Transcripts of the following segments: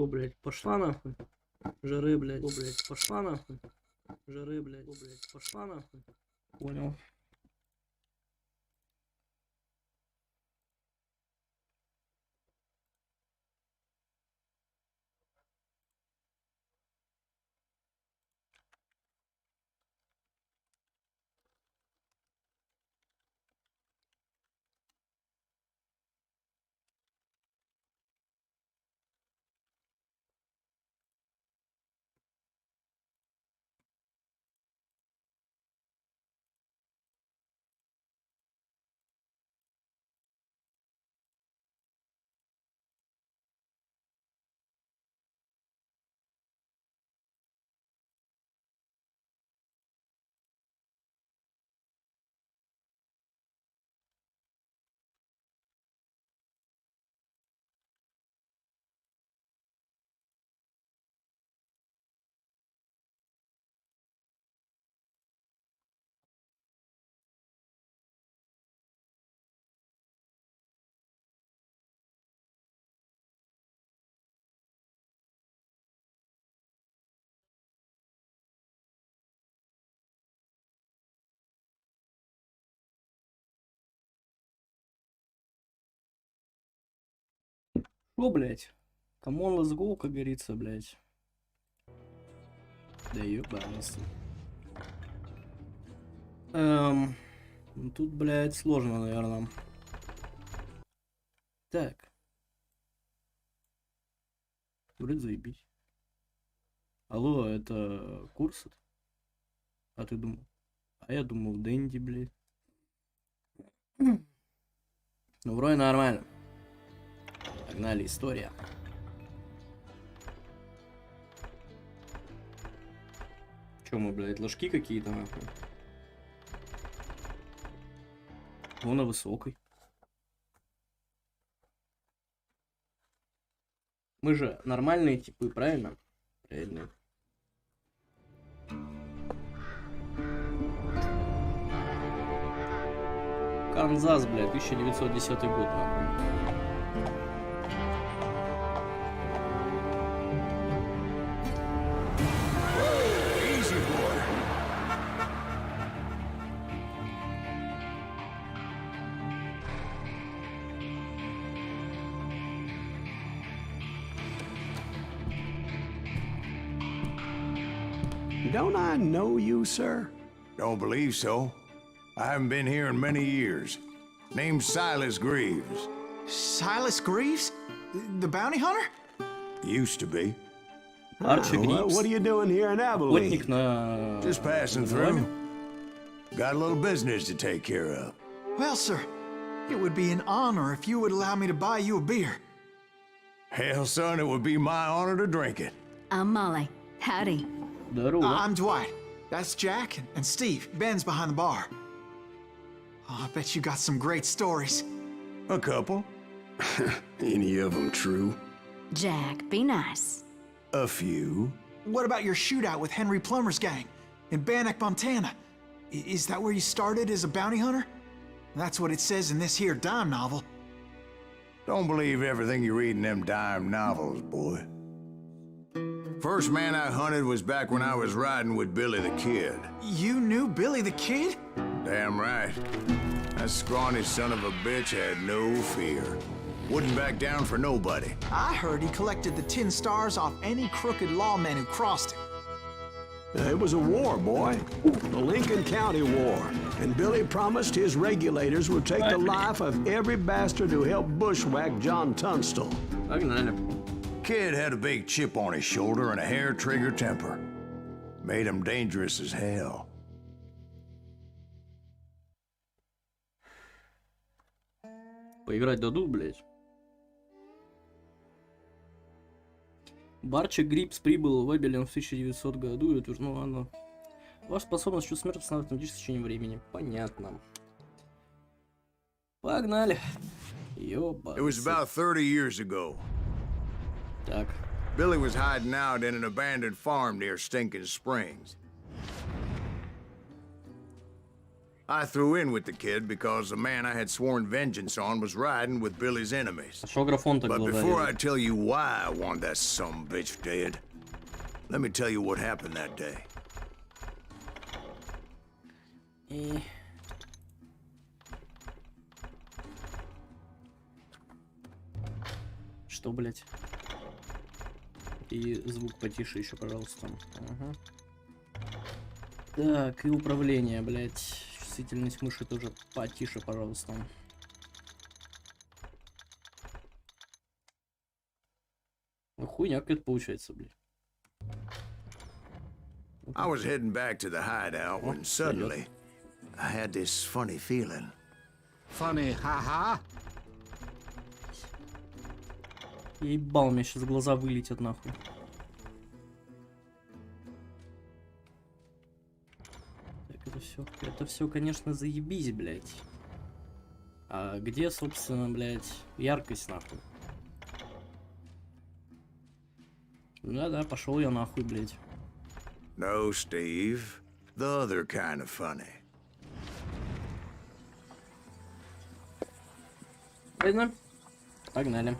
О, блядь, пошла нахуй. Жары, блядь. О, блядь, пошла нахуй. Жары, блядь. О, блядь, пошла нахуй. Понял. О, блядь. Камон, let's go, как говорится, блядь. Да ёбаный. Ну тут, блядь, сложно, наверное. Так. Вроде заебись. Алло, это курс? А ты думал? А я думал, Дэнди, блядь. Ну, вроде нормально. Погнали, история. Чё мы, блядь, ложки какие-то, нахуй? Вон на высокой. Мы же нормальные типы, правильно? Правильно. Канзас, блядь, 1910 год, нахуй. Don't I know you, sir? Don't believe so. I haven't been here in many years. Name's Silas Greaves. Silas Greaves? The bounty hunter? Used to be. Арчи Грипс. What are you doing here in Abilene? Охотник на... Just passing through. Got a little business to take care of. Well, sir, it would be an honor if you would allow me to buy you a beer. Hell, son, it would be my honor to drink it. I'm Molly. Howdy. Здарова. I'm Dwight. That's Jack and Steve. Ben's behind the bar. Oh, I bet you got some great stories. A couple. Any of them true? Jack, be nice. A few. What about your shootout with Henry Plummer's gang in Bannock, Montana? Is that where you started as a bounty hunter? That's what it says in this here dime novel. Don't believe everything you read in them dime novels, boy. First man I hunted was back when I was riding with Billy the Kid. You knew Billy the Kid? Damn right. That scrawny son of a bitch had no fear. Wouldn't back down for nobody. I heard he collected the 10 stars off any crooked lawmen who crossed him. It was a war, boy. The Lincoln County War. And Billy promised his regulators would take the life of every bastard who helped bushwhack John Tunstall. Погнали. Kid had a big chip on his shoulder and a hair-trigger temper. Made him dangerous as hell. Поиграть дадут, блядь. Барчик Грипс прибыл в Эбелин в 1900 году и утверждал, ну ладно. Ваша способность чувств смерти становится автоматически в течение времени. Понятно. Погнали. Ёба. It was about 30 years ago. Так. Billy was hiding out in an abandoned farm near Stinking Springs. I threw in with the kid because the man I had sworn vengeance on was riding with Billy's enemies. Шо графон так But глаза before I режет? tell you why I want that sumbitch dead, let me tell you what happened that day. Что, блять? И звук потише еще, пожалуйста. Ага. Так, и управление, блять. Чувствительность мыши тоже потише, пожалуйста. Ну, хуйня какая-то получается, блядь. I was heading back to the hideout when suddenly I had this funny feeling. Funny, haha. Ебал, у меня сейчас глаза вылетят нахуй. Так, это все, конечно, заебись, блядь. А где, собственно, блядь, яркость нахуй? Да-да, пошел я нахуй, блядь. No, Steve. The other kind of funny. Ладно, погнали.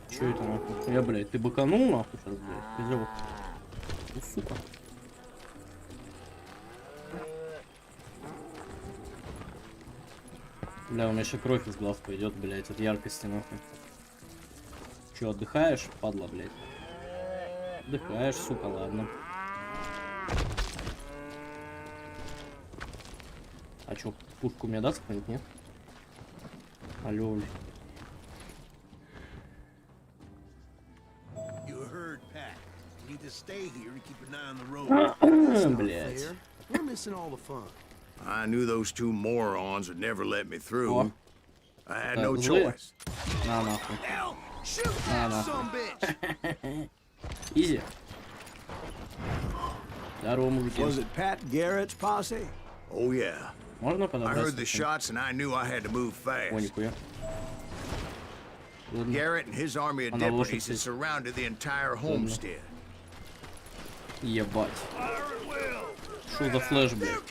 Чё это нахуй? Я, блядь, ты быканул нахуй сейчас, блядь? Козёл. Ну, сука. Бля, у меня еще кровь из глаз пойдет, блядь, от яркости нахуй. Чё, отдыхаешь, падла, блядь? Отдыхаешь, сука, ладно. А чё, пушку мне даст кто-нибудь, нет? Алло, блядь. Блядь. I knew those two morons would never let me through. О. I had Так, no злые. choice. На нахуй. На нахуй. Изи. Здорово, мужики. Was it Pat Garrett's posse? Oh, yeah. Можно I подобрать? heard the shots and I knew I had to move О, fast. нихуя. Ладно. Garrett and his army of Она лошадь deputies had есть. surrounded the entire homestead. Ебать. Что за флеш, блядь?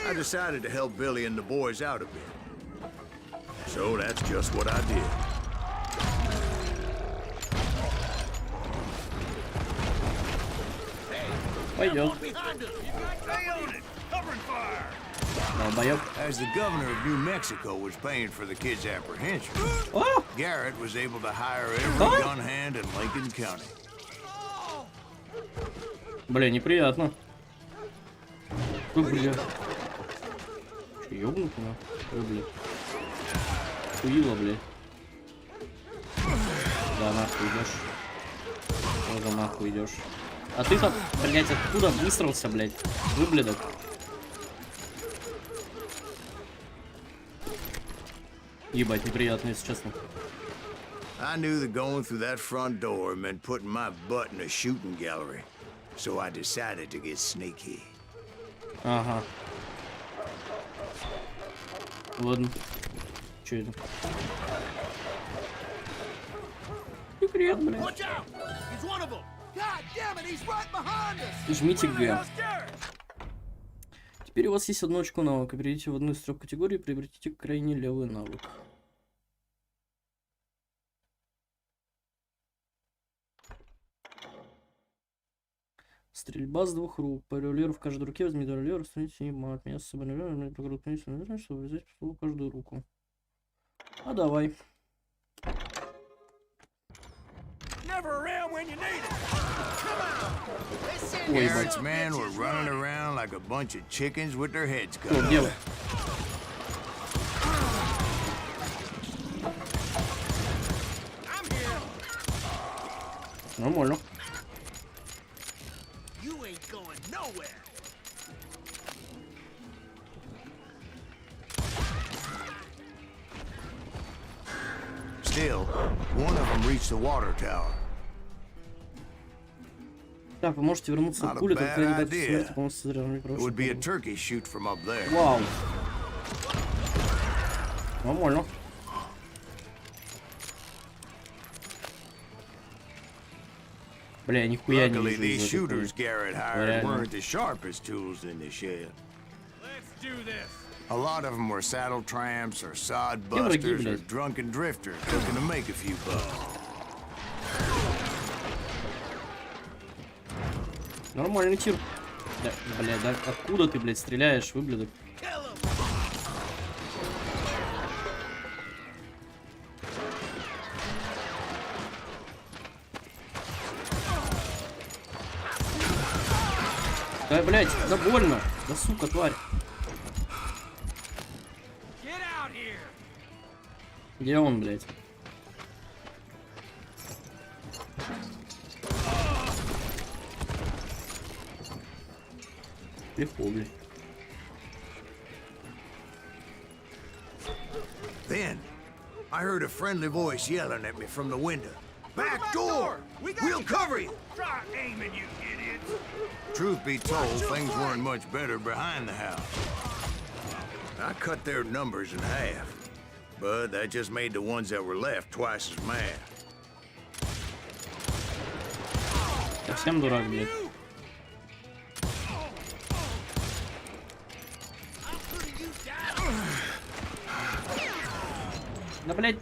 I decided to help Billy and the boys out a bit. So that's just what I did. Пойдет. Долбоёб. As the governor of New Mexico was paying for the kid's apprehension, О! Garrett was able to hire every gun hand in Lincoln County. Бля, неприятно. Ой, бля. Че, ёбнутый, на? Ой, бля. Хуило, бля. Да, нахуй идешь. Тоже нахуй идешь. А ты-то, блядь, откуда высрался, блядь? Выблядок. Ебать, неприятно, если честно. I knew that going through that front door meant putting my butt in a shooting gallery, so I decided to get sneaky. Ага. Ладно. Че это? Секрет, блядь. Жмите Г. Теперь у вас есть одно очко навыка. Перейдите в одну из 3 категорий и приобретите крайне левый навык. Стрельба с 2 рук. По револьверу в каждой руке возьмите револьвер, остановите и мат. Меня с собой револьвер, чтобы взять пистолет в каждую руку. А давай. Ой, Garrett's men were running around like a bunch of chickens with their heads cut Что, off. где вы? Нормально. Still, one of them reached the water tower. Так, вы можете вернуться Not к a пуле, bad только не дать idea. смерти полностью заряженной It would be a turkey shoot from up there. Вау. Нормально. Бля, нихуя не Luckily, вижу these из этой shooters хуйни. Garrett hired Реально. weren't the sharpest tools in the shed. Let's do this. A lot of them were saddle tramps or sod Где враги, busters or блядь? drunken drifters looking to make a few bucks. Нормальный тир. Да, бля, да откуда ты, блядь, стреляешь, выблядок? Да, блядь, да больно. Да сука, тварь. Get out here. Где он, блядь? Легко, блядь. Then, I heard a friendly voice yelling at me from the window. Back door! We'll cover you! Try aiming, you idiots. Truth be told, things weren't much better behind the house. I cut their numbers in half, but that just made the ones that were left twice as mad. Совсем дурак, блядь. Да, блядь.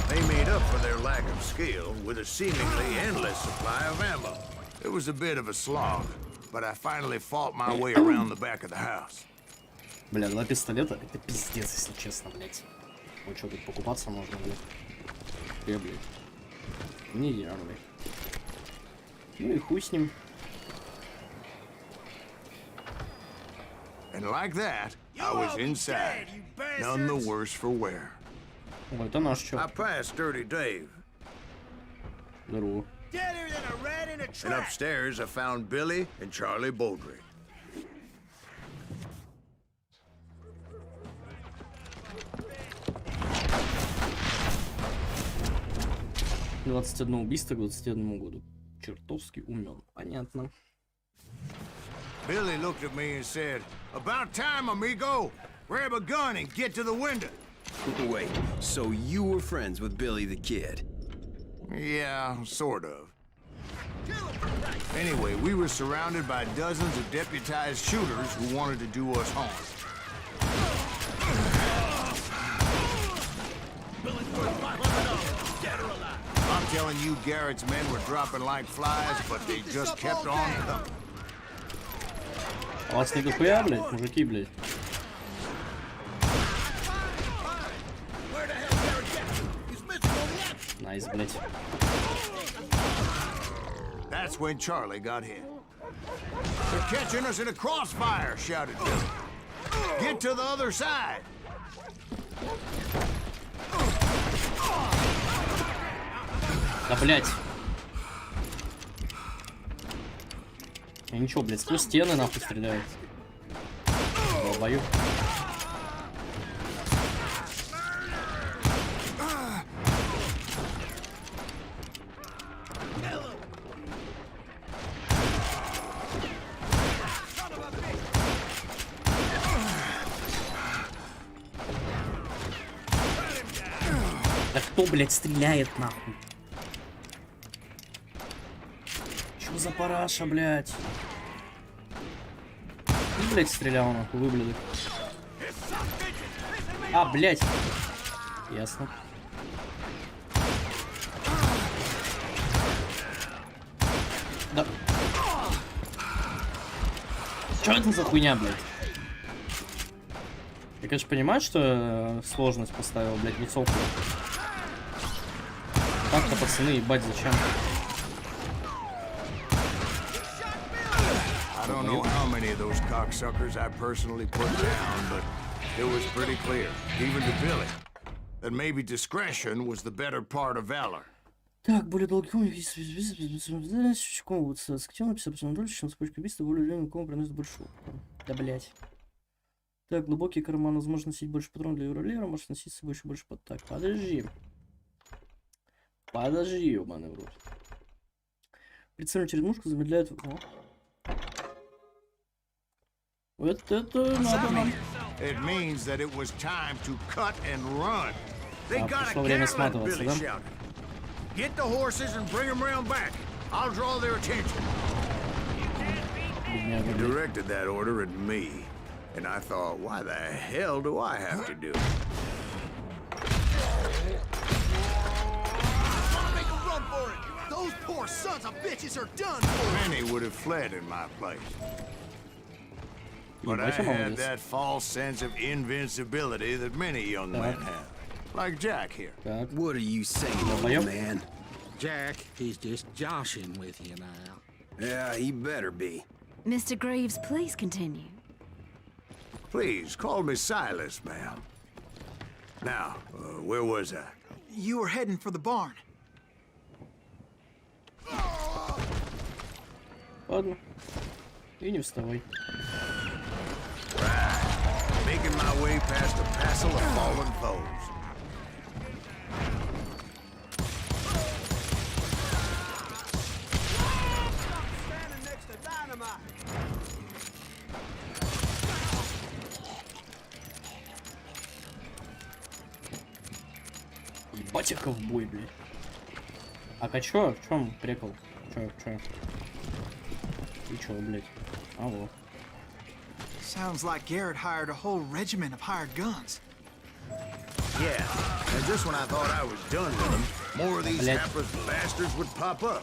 They made up for their lack of skill with a seemingly endless supply of ammo. It was a bit of a slog, but I finally fought my way around the back of the house. Бля, 2 пистолета, это пиздец, если честно, блядь. Вот что, тут покупаться можно, блядь. Блядь. Не я, блядь. Ну и хуй с ним. And like that, I was inside, none the worse for wear. Ой, это наш чё. I passed Dirty Dave, Здорово. Deader than a rat in a and trap. upstairs I found Billy and Charlie Baldry. — 21 убийство к 21 году. Чертовски умен. Понятно. Billy looked at me and said, "About time, amigo. Grab a gun and get to the window." Wait, so you were friends with Billy the Kid? Yeah, sort of. Anyway, we were surrounded by dozens of deputized shooters who wanted to do us harm. I'm telling you, Garrett's men were dropping like flies, but they just kept on coming. У вас не дохуя, блядь, мужики, блядь. Найс, блядь. That's when Charlie got hit. "They're catching us in a crossfire," shouted Billy. "Get to the other side." Да, блядь. Я ничего, блядь, сквозь стены нахуй стреляют. Долбою. Да кто, блядь, стреляет нахуй? Чё за параша, блядь? Ты, блядь, стрелял нахуй, выблядок. А, блядь. Ясно. Да. Чё это за хуйня, блядь? Я, конечно, понимаю, что сложность поставил, блядь, высокую. Так-то, пацаны, ебать, зачем? I don't know how many of those cocksuckers I personally put down, but it was pretty clear, even to Billy, that maybe discretion was the better part of valor. Так, более долгий с активно написал, что дольше, цепочка убийства, более длинный ком приносит больше. Да, блядь. Так, глубокий карман, возможно носить больше патронов для ювелира, может носить с собой еще больше под. Так, подожди. Подожди, ёбаный в рот. Прицельную чередмушку замедляет... О. Вот это надо нам. It means that it was time to cut and run. They got a пришло время Gatling, сматываться, Billy да? shouted. Get the horses and bring them round back. I'll draw their attention. Бедняга, He блядь. directed that order at me, and I thought, why the hell do I have to do it? Make a run for it! Those poor sons of bitches are done for! Many would have fled in my place. But I Ебать, я had молодец. that false sense of invincibility that many young men have. Like Jack here. Так, What are you saying, Долбоёб. old man? Jack, he's just joshing with you now. Yeah, he better be. Mr. Greaves, please continue. Please, call me Silas, ma'am. Now, where was I? You were heading for the barn. ладно. И не вставай. Making my way past a passel of fallen foes. Standing next to dynamite! Ебать, я ковбой, блядь. А чё? В чем прикол? Чё? И чё, блядь? Алло. Sounds like Garrett hired a whole regiment of hired guns. Yeah, and just when I thought I was done with them, more of these Блядь. hapless bastards would pop up.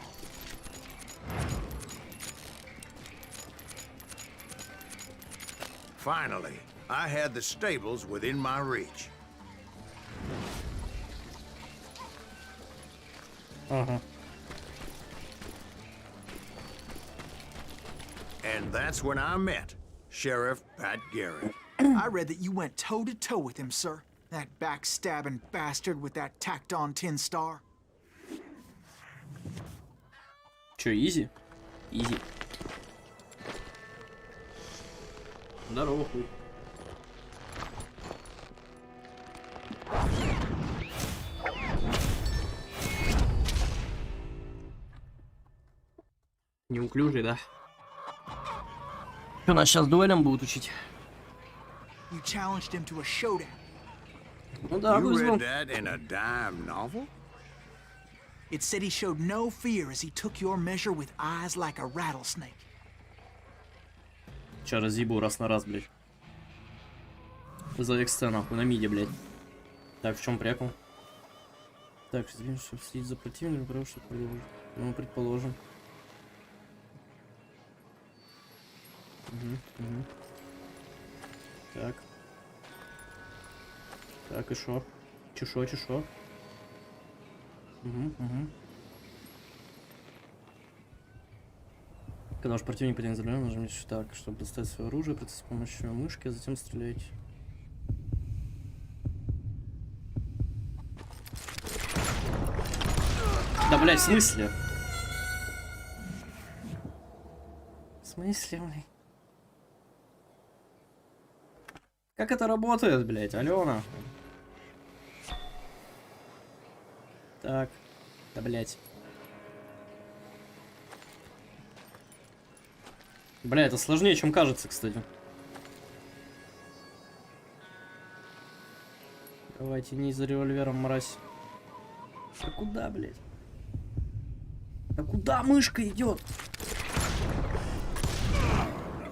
Finally, I had the stables within my reach. Ага. And that's when I met Sheriff Pat Garrett. I read that you went toe-to-toe with him, sir. That backstabbing bastard with that tacked-on tin star. Чё, изи? Изи. Здорово, хуй. Неуклюжий, да? Что, нас сейчас дуэлям будут учить? You challenged him to a showdown. Ну да, You вызвал. read that in a dime novel? It said he showed no fear as he took your measure with eyes like a rattlesnake. Сейчас разъебу раз на раз, блядь. За эксцена, нахуй, на миде, блядь. Так, в чем прикол? Так, чтобы следить за противником, потому что, ну, предположим. Угу. Так. Так, и шо? Чешо. Угу. Когда ваш противник поднят за рулем, нажмите так, чтобы достать свое оружие, с помощью мышки, а затем стреляйте. Да, блядь, в смысле? В смысле, блядь? Как это работает, блядь? Алло, нахуй. Так. Да, блядь. Бля, это сложнее, чем кажется, кстати. Давайте, не за револьвером, мразь. Да куда, блядь? Да куда мышка идет?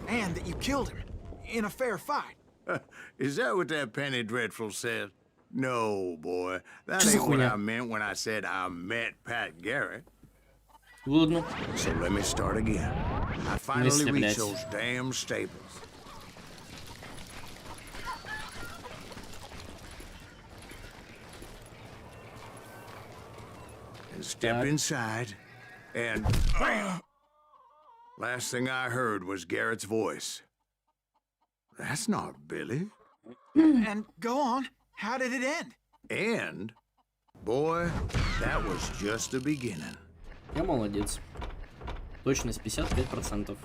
And that you killed him in a fair fight. Is that what that Penny Dreadful said? No, boy. That Что за ain't what хуйня? I meant when I said I met Pat Garrett. Ладно. So let me start again. I finally Мысли, reached блядь. those damn stables. And stepped Так. inside, and last thing I heard was Garrett's voice. That's not Billy. And go on. How did it end? And, boy, that was just the beginning. Я молодец. Точность 55%.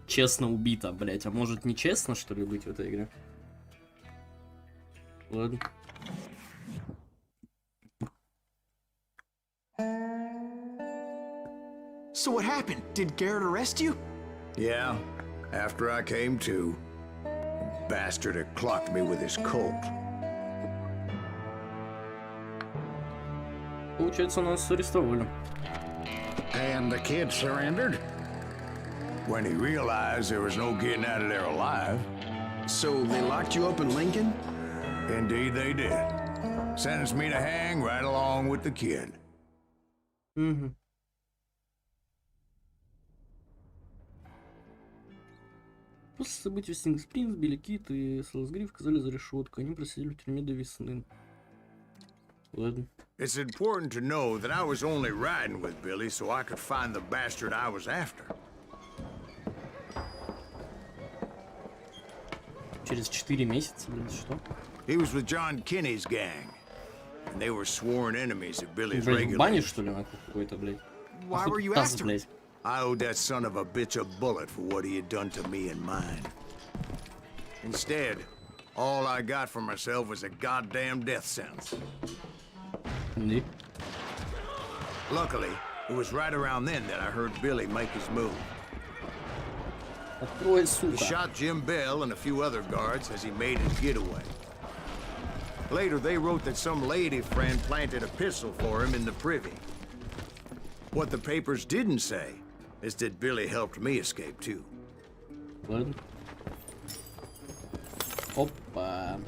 Честно убито, блять. А может нечестно, что ли, быть в этой игре? Ладно. So what happened? Did Garrett arrest you? Yeah, After I came to, the bastard had clocked me with his Colt. Получается, нас арестовали. And the kid surrendered? When he realized there was no getting out of there alive, So they locked you up in Lincoln? indeed they did. Sentenced me to hang right along with the kid. Угу. После событий в Стинг-Спрингс Билли Кит и Селсгриф оказались за решеткой. Они просидели в тюрьме до весны. Ладно. It's important to know that I was only riding with Billy so I could find the bastard I was after. Через 4 месяца, блин, что? He was with John Kinney's gang, and they were sworn enemies of Billy's Блядь, в бане, regulars. что ли, нахуй, какой-то, блядь? Why were you Таз, after? блядь. I owed that son of a bitch a bullet for what he had done to me and mine. Instead, all I got for myself was a goddamn death sentence. Не. Luckily, it was right around then that I heard Billy make his move. Открой, He сука. shot Jim Bell and a few other guards as he made his getaway. Later, they wrote that some lady friend planted a pistol for him in the privy. What the papers didn't say is that Billy helped me escape too. Ладно. Опа.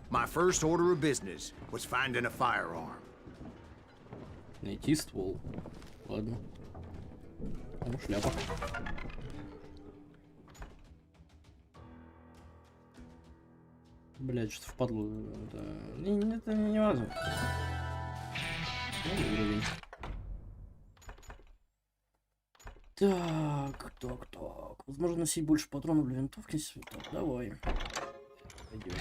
My first order of business was finding a firearm. Найти ствол. Ладно. Ну, шляпа. Блядь, что-то впадло. Это не важно. Ну, уровень. Так. Возможно, носить больше патронов для винтовки. Так, давай. Пойдет.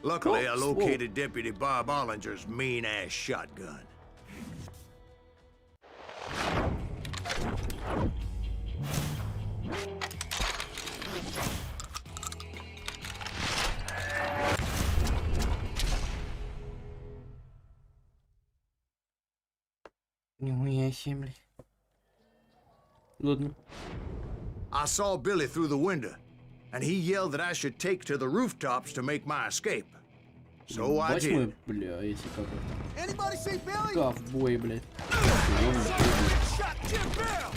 Luckily, I Oh, located Deputy Bob Ollinger's mean-ass shotgun. Нихуя себе, блядь. Ладно. I saw Billy through the window, and he yelled that I should take to the rooftops to make my escape. So I Восьмой, did. бля, если как Anybody see Billy? ковбой, блядь. Shot Jim Bell!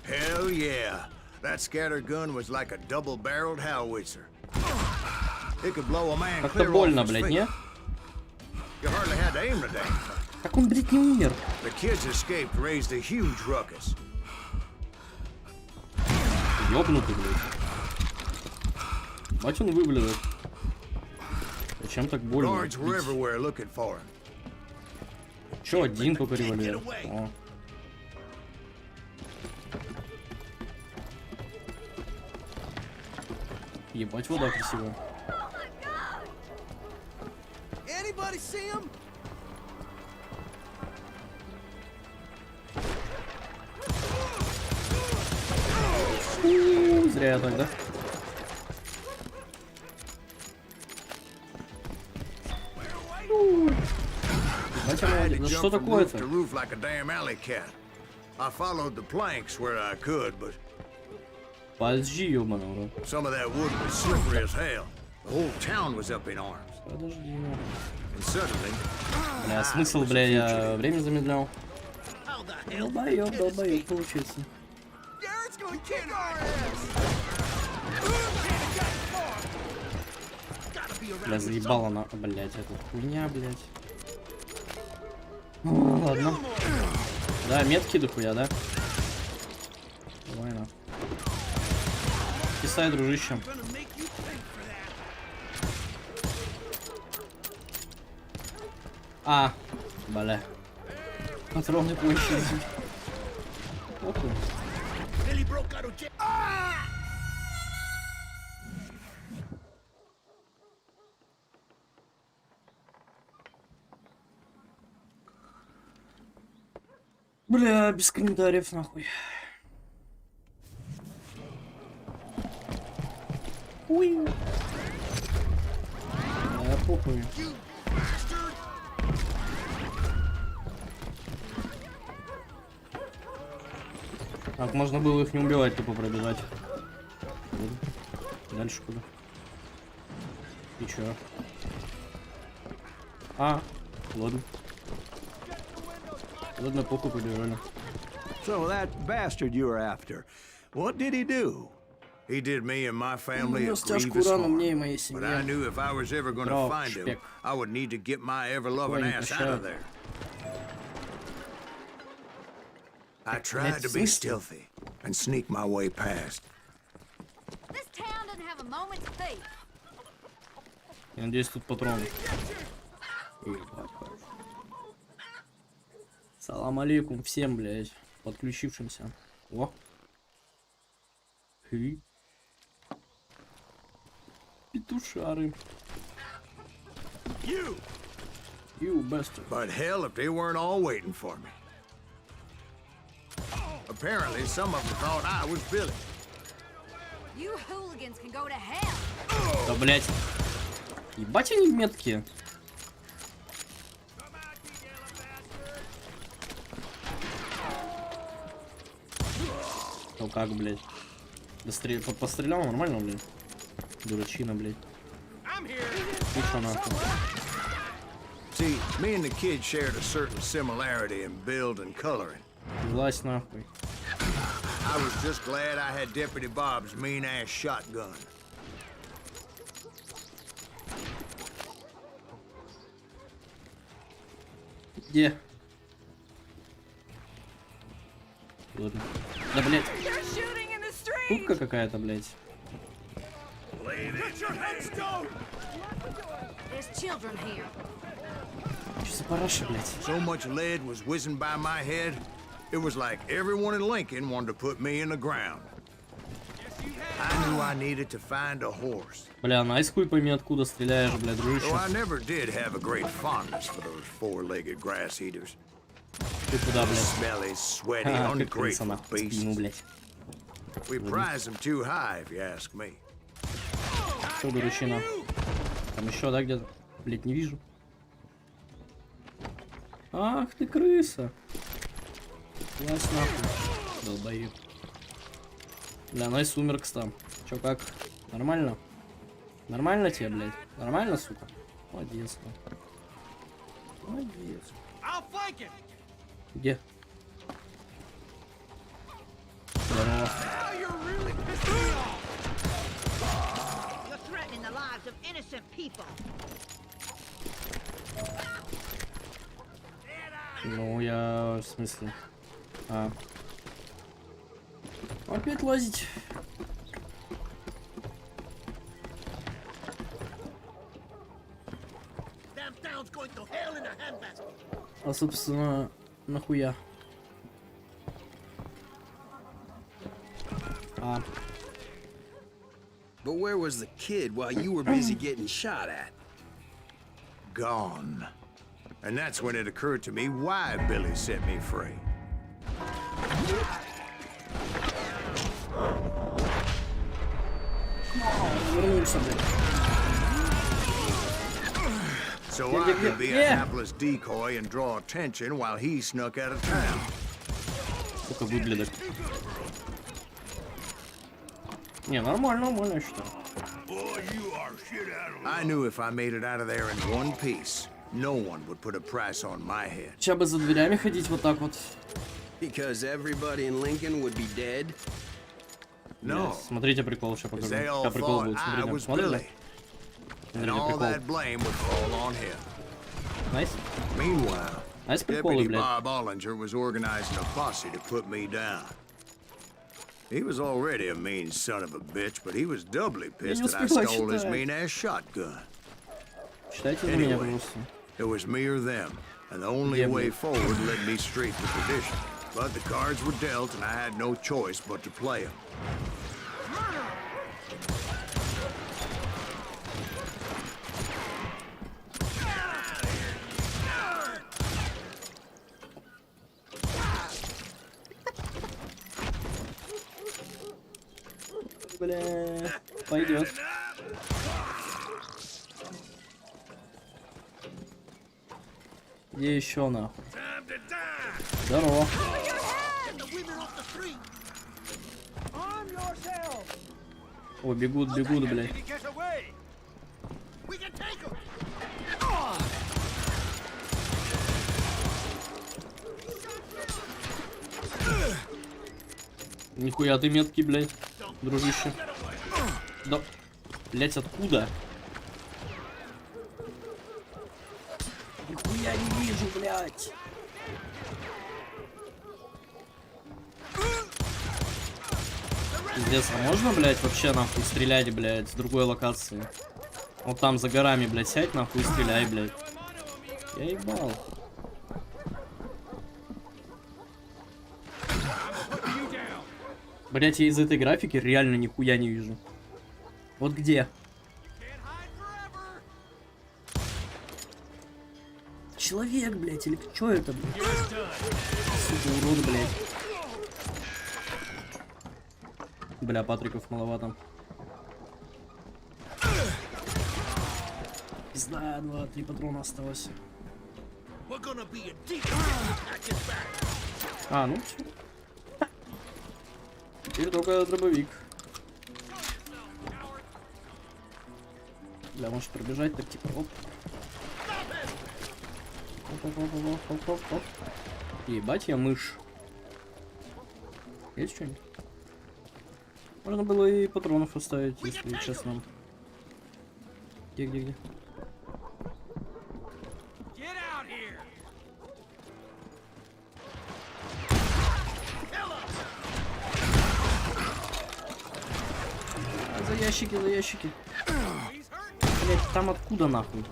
Hell yeah. That scatter gun was like a double-barreled howitzer. It could blow a man Как-то clear off больно, his блядь, feet. не? You hardly had to aim the damn thing. Так он, блядь, не умер. The kids escaped raised a huge ruckus. Ёбнутый, блядь. Мать он выглядит. Зачем так больно? Guards were бить? everywhere looking for him. Чё, один только револьвер? О. Ебать, вода красивая. Anybody see him? Зря я так, да? Ебать, I had to да jump что from roof такое-то? to roof like a damn alley cat. I followed the planks where I could, but Подожди, ёбаный в рот. some of that wood was slippery as hell. The whole town was up in arms. Подожди. And suddenly, Бля, смысл, бля, я время замедлял. Долбоёб, получится. Garrett's gonna kick our ass! Бля, заебала на... Блять, эта хуйня, блять. Ладно. Да, метки дохуя, да? Давай на. Писай, дружище. А, бля. Патроны кончились. Охуй. Бля, без комментариев, нахуй. Уй. Похуй. Так, можно было их не убивать, тупо пробежать. Дальше куда? И чё? А, ладно. Ладно, похуй, побежали. So that bastard you were after, what did he do? He did me and my family a Растяжку grievous рану мне и harm. моей But I семье. knew if I was ever going to Браво, find him, шпек. I would need to get my ever-loving Ой, не ass out прощаю. of there. I tried to be stealthy and sneak my way past. This town doesn't have a moment's peace. Я надеюсь, тут патроны. Салам алейкум всем, блядь, подключившимся. О. Хи. Петушары. You bastard. But hell, if they weren't all waiting for me. Apparently, some of them thought I was Billy. You hooligans can go to hell. Да, блядь. Ебать они меткие. Ну как, блядь? Пострелял нормально, блядь? Дурачина, блядь. Ты шо нахуй? See, me and the kid shared a certain similarity in build and coloring. Власть нахуй. I was just glad I had Deputy Bob's mean-ass shotgun. Где? Ладно. Да, блядь. Шутка какая-то, блядь. There's children here. Что за параша, блядь? So much lead was whizzing by my head, it was like everyone in Lincoln wanted to put me in the ground. I knew I needed to find a horse. Бля, найс хуй пойми откуда стреляешь, бля, дружище. Though I never did have a great fondness for those four-legged grass eaters. Ты куда, блядь? Smelly, sweaty, Ха, как крыса ungrateful нахуй, в спину, beasts. блядь. We prize them too high, if you ask me. Что, дурачина? Там еще, да, где-то? Блядь, не вижу. Ах ты, крыса. Класс нахуй. Долбоеб. Бля, найс сумеркс там. Чё, как? Нормально? Нормально тебе, блядь? Нормально, сука? Молодец. Молодец. Где? Здорово. You're threatening the lives of innocent people. Ну, я... в смысле? А. Опять лазить. Damn town's going to hell in a handbasket. А, собственно, нахуя? А. But where was the kid while you were busy getting shot at? Gone. And that's when it occurred to me why Billy set me free. Вернулся, блядь. So I could be a hapless decoy and draw attention while he snuck out of town. Сука, выглядит. Не, нормально, нормально, я считаю. I knew if I made it out of there in one piece, no one would put a price on my head. Сейчас бы за дверями ходить вот так вот. Because everybody in Lincoln would be dead? No, Смотрите прикол, сейчас покажу. they all Как прикол thought будет, I смотрите. was Смотрите. Billy, and all прикол. that blame would fall on him. Найс. Meanwhile, Найс приколы, Deputy блядь. Bob Ollinger was organizing a posse to put me down. He was already a mean son of a bitch, but he was doubly pissed that I успеваю stole his читать. mean-ass shotgun. Читайте за меня, Anyway, пожалуйста. it was me or them, and the only Yeah, way but- forward led me straight to perdition. But the cards were dealt, and I had no choice but to play them. Бля, пойдет. Где еще нахуй? Здорово. О, бегут, бегут, блядь. Нихуя ты меткий, блядь, дружище. Да, блядь, откуда? Нихуя не вижу, блядь. Пиздец, а можно, блядь, вообще нахуй стрелять, блядь, с другой локации? Вот там за горами, блядь, сядь нахуй и стреляй, блядь. Я ебал. Блять, я из этой графики реально нихуя не вижу. Вот где? Человек, блять, или что это, блядь? Сука, урод, блядь. Бля, патриков маловато. Пизда, 2-3 патрона осталось. А, ну все. Теперь только дробовик. Бля, может пробежать, так типа, оп. Оп. Ебать, я мышь. Есть что-нибудь? Можно было и патронов оставить, если честно. Где? За ящики. Блять, там откуда нахуй?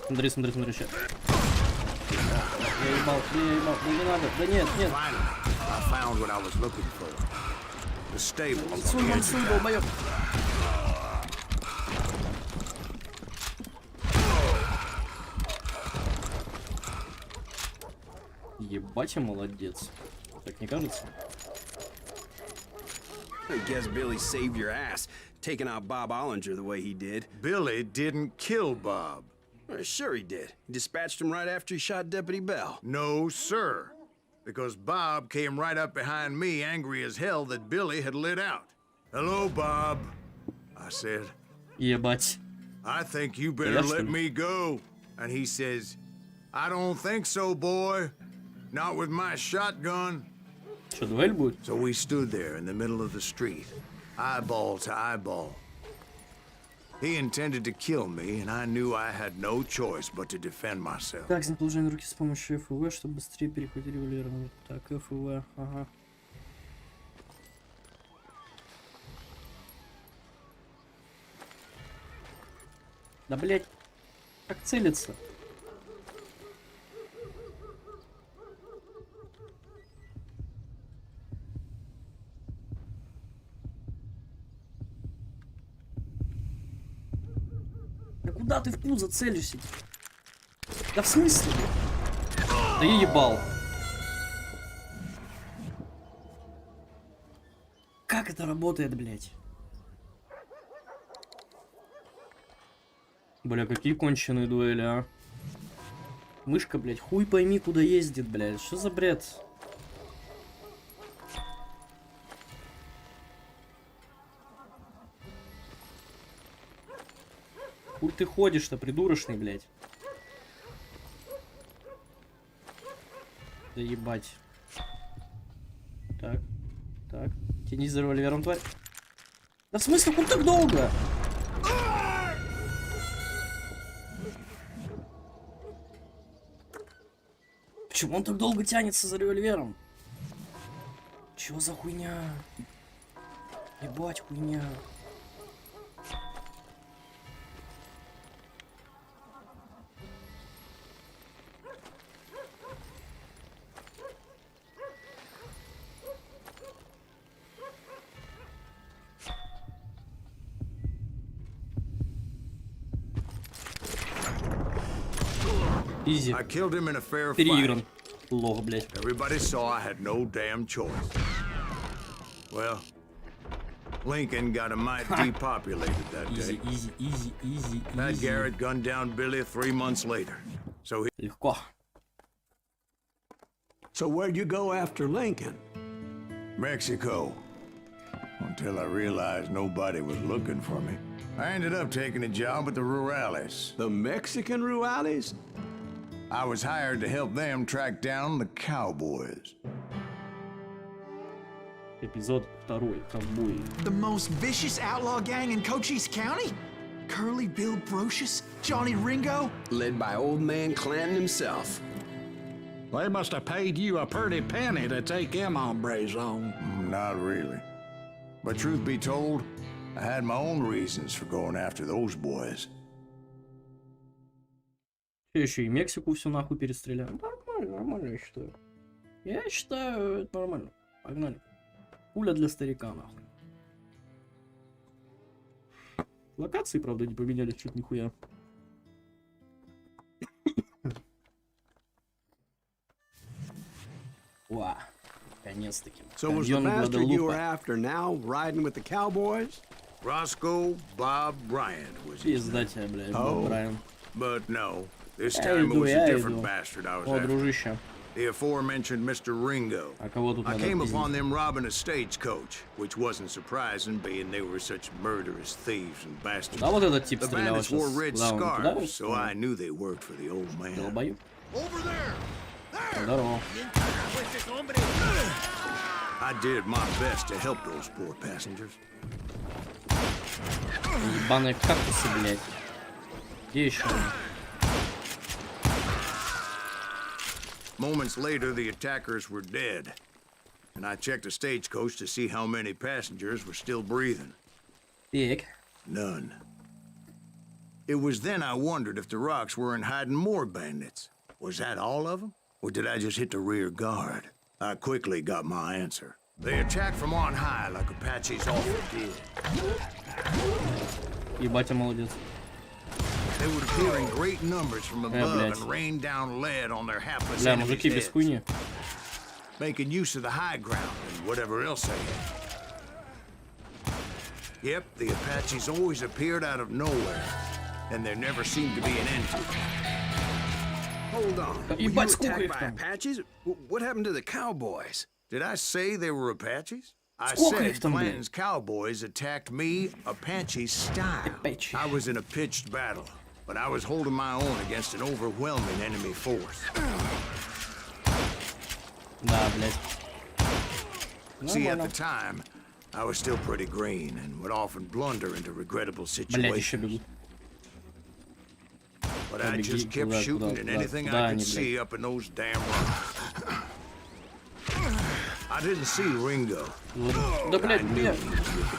Смотри, сейчас. Я ебал, да не надо, да нет. Мансун, долбоёб. Ебать, я молодец. Так не кажется? I guess Billy saved your ass, taking out Bob Ollinger the way he did. Billy didn't kill Bob. Well, sure he did. He dispatched him right after he shot Deputy Bell. No, sir. Because Bob came right up behind me, angry as hell that Billy had lit out. Hello, Bob, I said. Ебать. I think you better let me go. And he says, I don't think so, boy. Not with my shotgun. Что, дуэль будет? So we stood there in the middle of the street, eyeball to eyeball. He intended to kill me, and I knew I had no choice but to defend myself. Так, знак положения руки с помощью ФВ, чтобы быстрее перехватить револьвер. Так, ФВ, ага. Да, блять, как целиться? Да куда ты в пузо целишься? Да в смысле? Да я ебал. Как это работает, блять? Бля, какие конченые дуэли, а? Мышка, блять, хуй пойми, куда ездит, блять. Что за бред? Хуй ты ходишь-то, придурочный, блядь. Да ебать. Так. Тянись за револьвером, тварь. Да в смысле, хуй так долго? Почему он так долго тянется за револьвером? Чё за хуйня? Ебать, хуйня. Изи. Переигран. Лох, блядь. Everybody saw I had no damn choice. Well, Lincoln got a mite depopulated that day. Easy. Pat Garrett gunned down Billy 3 months later. So he... Легко. So where'd you go after Lincoln? Mexico. Until I realized nobody was looking for me. I ended up taking a job at the Rurales. The Mexican Rurales? I was hired to help them track down the cowboys. Эпизод 2. Ковбои. The most vicious outlaw gang in Cochise County? Curly Bill Brocious? Johnny Ringo? Led by old man Clanton himself. They must have paid you a pretty penny to take them hombres on. Not really. But truth be told, I had my own reasons for going after those boys. Еще и Мексику всю нахуй перестреляем. Нормально, нормально, я считаю. Я считаю, это нормально. Погнали. Пуля для старика, нахуй. Локации, правда, не поменялись чуть нихуя. Ва, наконец-таки. So was the bastard you were after now riding with the cowboys? Roscoe Bob Bryant was his name. Пизда тебя, блядь, Боб Брайан. But no, this time it was a different bastard I was О, after. дружище. The aforementioned Mr. Ringo. А кого тут I надо came пиздить? upon them robbing a stagecoach, which wasn't surprising, being they were such murderous thieves and bastards. Да вот этот тип The стрелял bandits wore сейчас. red Да, он туда scarves, so I knew they worked for the old man. долбоёб. Over there! There! Здорово. I did my best to help those poor passengers. Ебаные кактусы, блядь. Где еще они? Moments later, the attackers were dead, and I checked the stagecoach to see how many passengers were still breathing. Так. None. It was then I wondered if the rocks weren't hiding more bandits. Was that all of them? Or did I just hit the rear guard? I quickly got my answer. They attacked from on high like Apaches often did. Ебать, я молодец. They would appear in great numbers from above блядь. and rain down lead on their hapless Бля, enemies' мужики, без heads, хуйни. making use of the high ground and whatever else they had. Yep, the Apaches always appeared out of nowhere, and there never seemed to be an end to it. Hold on. Were you Ебать, сколько attacked их by там? Apaches? What happened to the cowboys? Did I say they were Apaches? I Сколько их said там, блядь? Clanton's cowboys attacked me Apache style. Apache. I was in a pitched battle, but I was holding my own against an overwhelming enemy force. Да, блядь. See, at Нормально. the time, I was still pretty green and would often blunder into regrettable Блядь, еще situations. бегут. But I Беги just kept куда, shooting куда, at куда, anything куда I они, could see up in those damn rocks. I didn't see Ringo. Да, блядь, блядь.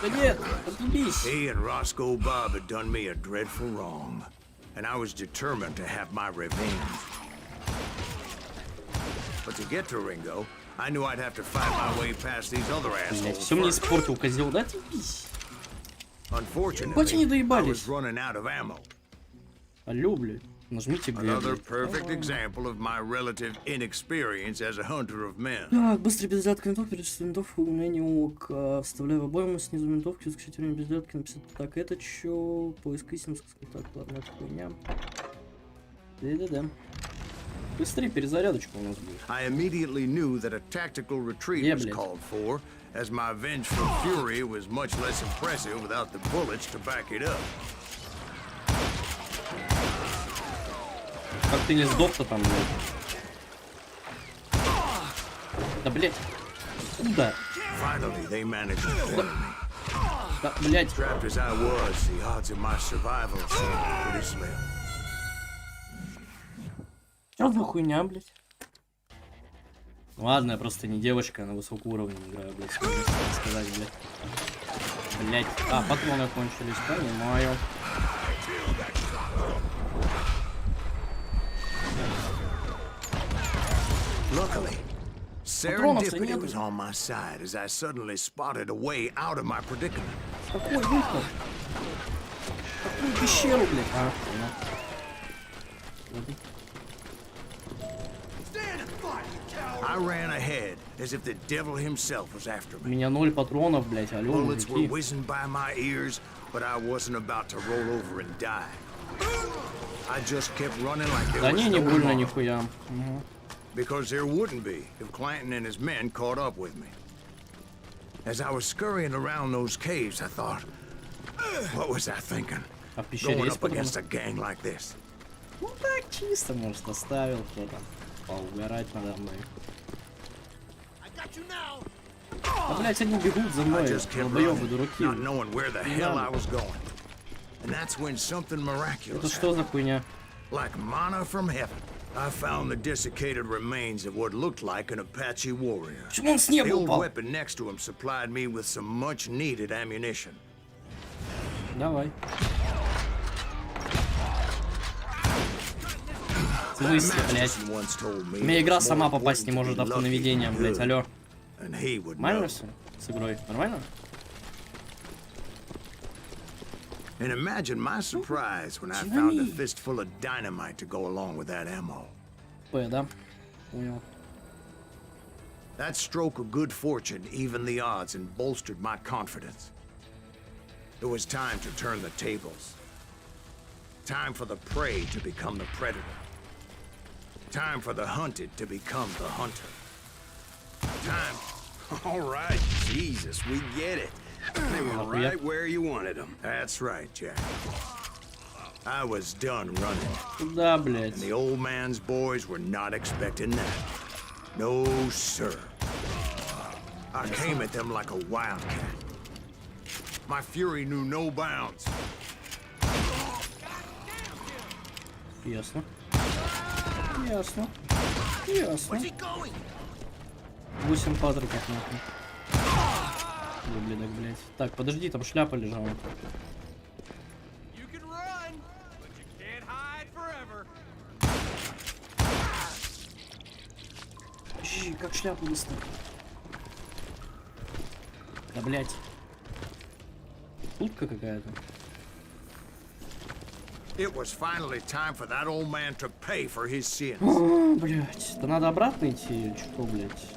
Да нет, отъебись. He and Roscoe Bob had done me a dreadful wrong, and I was determined to have my revenge. But to get to Ringo, I knew I'd have to fight my way past these other Блядь, assholes все мне first. испортил, козел. Да отъебись. Ебать, они Unfortunately, I доебались. was running out of ammo. Алло, блядь. Нажмите Г, Another блядь. perfect example of my relative inexperience as a hunter of men. Так, быстрый безрядка винтовки, перечислить винтовку, умение ок, вставляю в обойму, снизу винтовки, заскочить время безрядки, написать. Так, это чё? Поиск истин, так, ладно, это хуйня. Да-да-да. Быстрее перезарядочка у нас будет. I immediately knew that a tactical retreat Yeah, was блядь. called for, as my vengeful fury was much less impressive without the bullets to back it up. Как ты не сдох-то там, блядь? Да, блядь. Куда? Finally, they managed to corner me. Да, блядь. Trapped as I was, the odds of my survival seemed pretty slim. Чё за хуйня, блядь? Ладно, я просто не девочка, я на высоком уровне играю, блядь, что мне сказать, блядь. Блядь. А, патроны кончились, понимаю. Luckily, serendipity was on my side as I suddenly spotted a way out of my predicament. Какой выход? Какую пещеру, блядь? А, понял. I ran ahead as if the devil himself was after У me. меня 0 патронов, блядь, алло, Bullets were мужики. whizzing by my ears, but I wasn't about to roll over and die. I just kept running like there Да was не, не no больно tomorrow. нихуя. Угу. Because there wouldn't be if Clanton and his men caught up with me. As I was scurrying around those caves, I thought, what was I thinking? А в пещере Going есть up патроны? against a gang like this. Ну так, чисто, может, оставил кто-то. Поугарать надо мной. А, блядь, они бегут за I мной, just kept долбоёбы, running, дураки. not knowing where the hell I was going. And that's when something Это miraculous что за happened. хуйня? Like manna from heaven. I found the desiccated remains of what looked like an Apache warrior. Почему он с The неба old упал? weapon next to him supplied me with some much-needed ammunition. Давай. В смысле, блядь? Masterson once told me У меня игра it's сама more попасть не important to может be автонаведением, lucky блядь, than алё. good, and he would Нормально know. все с игрой? Нормально? And imagine my surprise when I found a fistful of dynamite to go along with that ammo. П, да? Понял. That stroke of good fortune evened the odds and bolstered my confidence. It was time to turn the tables. Time for the prey to become the predator. Time for the hunted to become the hunter. Time. All right, Jesus, we get it. They were right where you wanted them. That's right, Jack. I was done running. Куда, блядь? And the old man's boys were not expecting that. No, sir. I came at them like a wildcat. My fury knew no bounds. Ясно. Ясно. Ясно. 8 патриков, нахуй. Ублюдок, блядь. Так, подожди, там шляпа лежала. Подожди, как шляпу достать? Да, блядь. Утка какая-то. It was finally time for that old man to pay for his sins. О, блядь. Да надо обратно идти или что, блядь?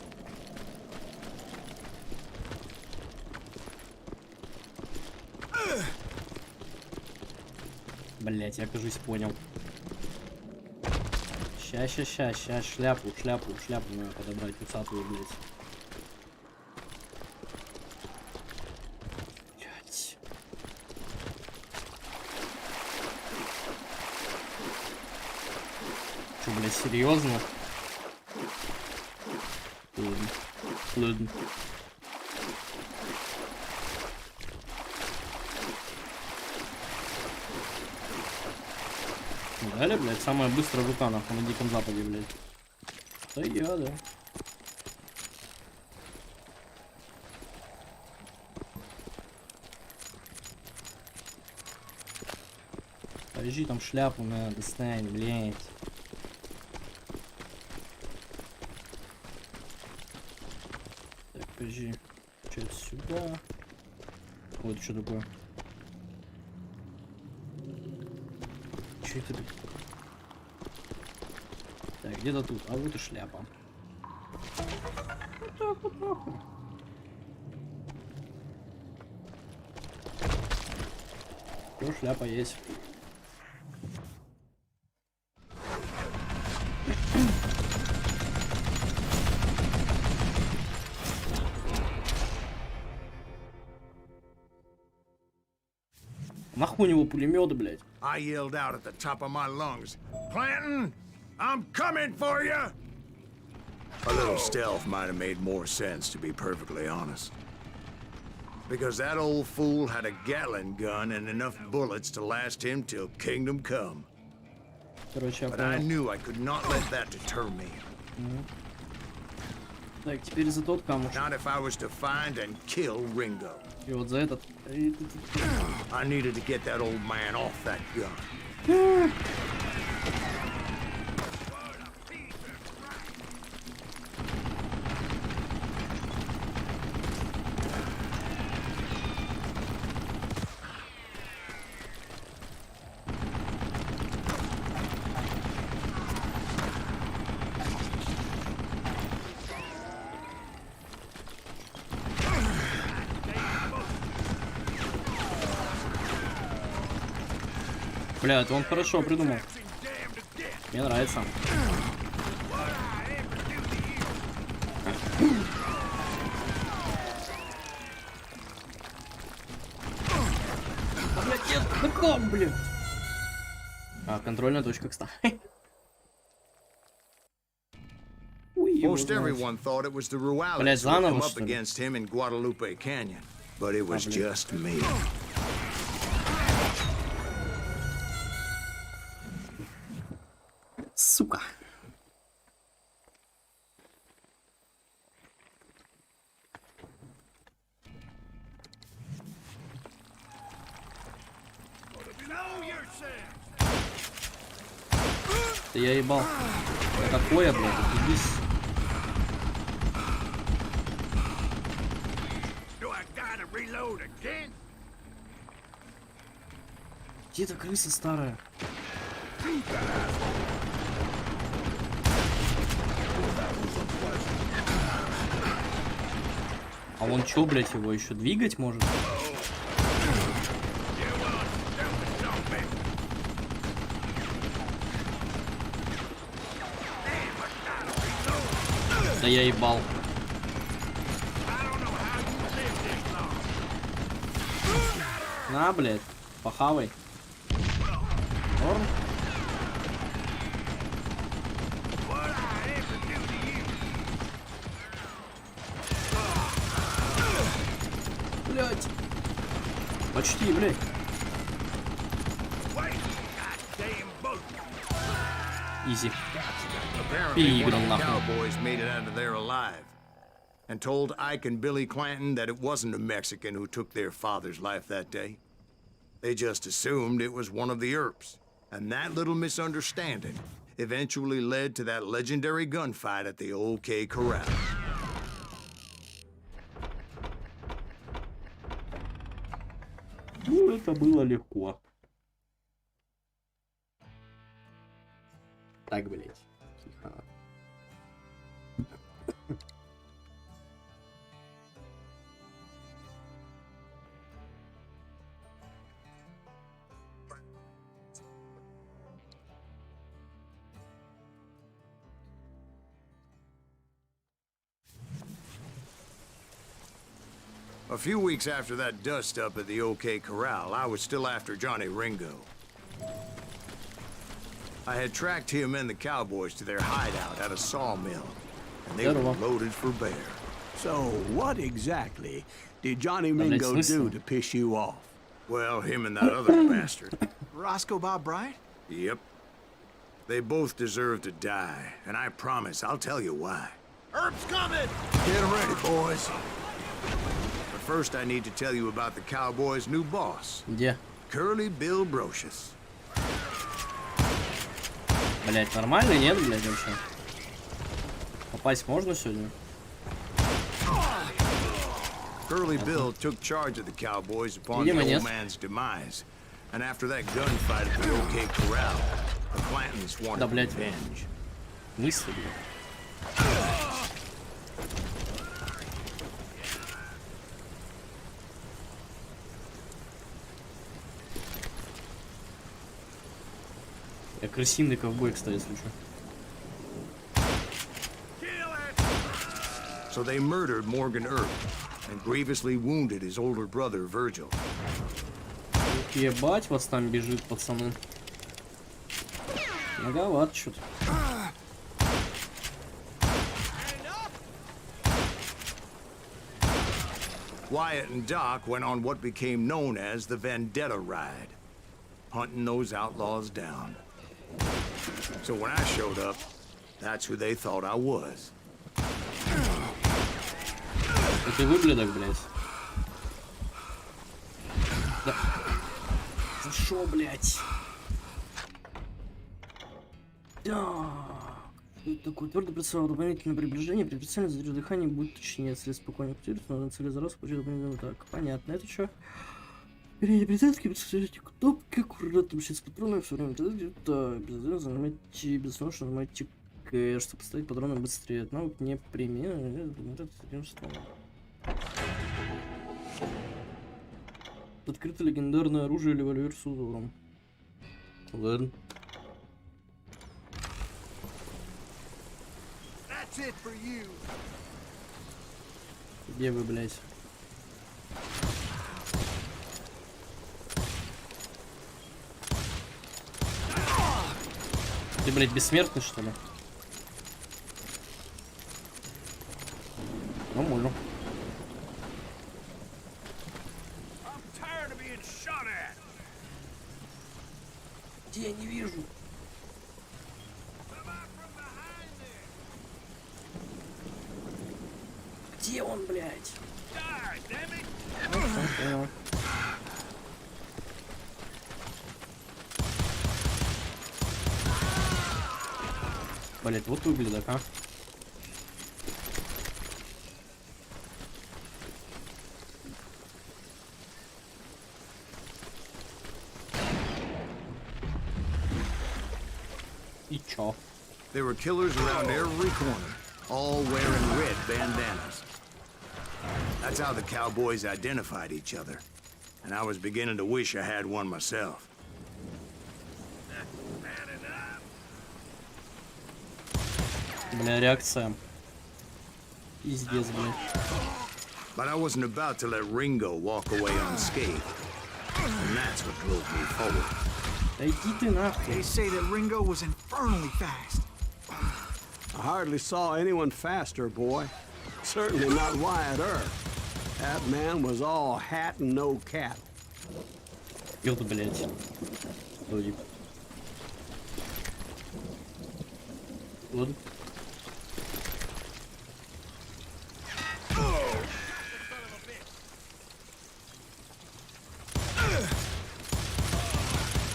Блять, я, кажись, понял. Ща, шляпу надо подобрать, усатую, блять. Блять. Чё, блять, серьезно? Ладно. Дали, блядь, самая быстрая рука нахуй на Диком Западе, блядь. Да я, да. Подожди, там шляпу надо достань, блядь. Так, подожди. Что это сюда? Вот что такое. Что это? Так, где-то тут. А вот и шляпа. Вот так вот нахуй. Всё, шляпа есть. Нахуй у него пулеметы, блядь. I yelled out at the top of my lungs, Clanton, I'm coming for you! A little stealth might have made more sense, to be perfectly honest. Because that old fool had a Gatling gun and enough bullets to last him till kingdom come. Короче, я But I понял. knew I could not let that deter me. Так, теперь за тот камушек. Not if I was to find and kill Ringo. И вот за этот. I needed to get that old man off that gun. Бля, это он хорошо придумал. Мне нравится. Да как, блядь? А, контрольная точка, кстати. Most everyone thought it was the Ruales who had come up against him in Guadalupe Canyon, but it was just me. Сука. Да я ебал. Да какое, блядь, иди. Где эта крыса старая? А он чё, блядь, его еще двигать может? Да я ебал. На, блядь, похавай. Норм. Блядь. Почти, блядь. Изи. Apparently, one of the cowboys made it out of there alive and told Ike and Billy Clanton that it wasn't a Mexican who took their father's life that day. They just assumed it was one of the Earps, and that little misunderstanding eventually led to that legendary gunfight at the OK Corral. Ну, это было легко. Так, блять. Тихо. A few weeks after that dust-up at the OK Corral, I was still after Johnny Ringo. I had tracked him and the cowboys to their hideout at a sawmill, and they were loaded for bear. So, what exactly did Johnny Ringo do to piss you off? Well, him and that other bastard. Roscoe Bob Bryant? Yep. They both deserve to die, and I promise I'll tell you why. Herb's coming! Get 'em ready, boys. But first I need to tell you about the cowboys' new boss. Где? Curly Bill Brocious. Блять, нормально, нет, блять, вообще? Попасть можно сегодня? Curly Bill took charge of the cowboys upon the old man's demise. And after that gunfight at the OK Corral, the Clantons wanted revenge. Мысли, Я крысиный ковбой, кстати, если что. So they murdered Morgan Earp and grievously wounded his older brother Virgil. Ебать, вас там бежит, пацаны. Многовато что-то. Wyatt and Doc went on what became known as the Vendetta Ride, hunting those outlaws down. So when I showed up, that's who they thought I was. Это выглядок, блядь. Да. За шо, блядь? Да. Что такое? Твердо представил дополнительное приближение. При прицельном задержу дыхания будет точнее. Если спокойно потерять, но на цели за раз получить дополнительно. Так, понятно. Это что? Передние прицельки, представляете, кнопки, аккуратно мчать с патронами, все время это безответственно нажимайте, безусловно нажимайте К, чтобы поставить патроны быстрее. Навык не применен. Открыто легендарное оружие револьвер с узором. Ладно. Где вы, блядь? блядь, бессмертный, что ли? Нормально. Где я не вижу? Где он, блядь? Блять, вот ублюдок, а. И чё? There were killers around every corner, all wearing red bandanas. That's how the cowboys identified each other. And I was beginning to wish I had one myself. Бля, реакция. Пиздец, блядь. But I wasn't about to let Ringo walk away unscathed. And that's what drove me forward. Да иди ты нахуй. They say that Ringo was infernally fast. I hardly saw anyone faster, boy. Certainly not Wyatt Earp. That man was all hat and no cattle. Ёлка, блядь. Лодик. Ладно.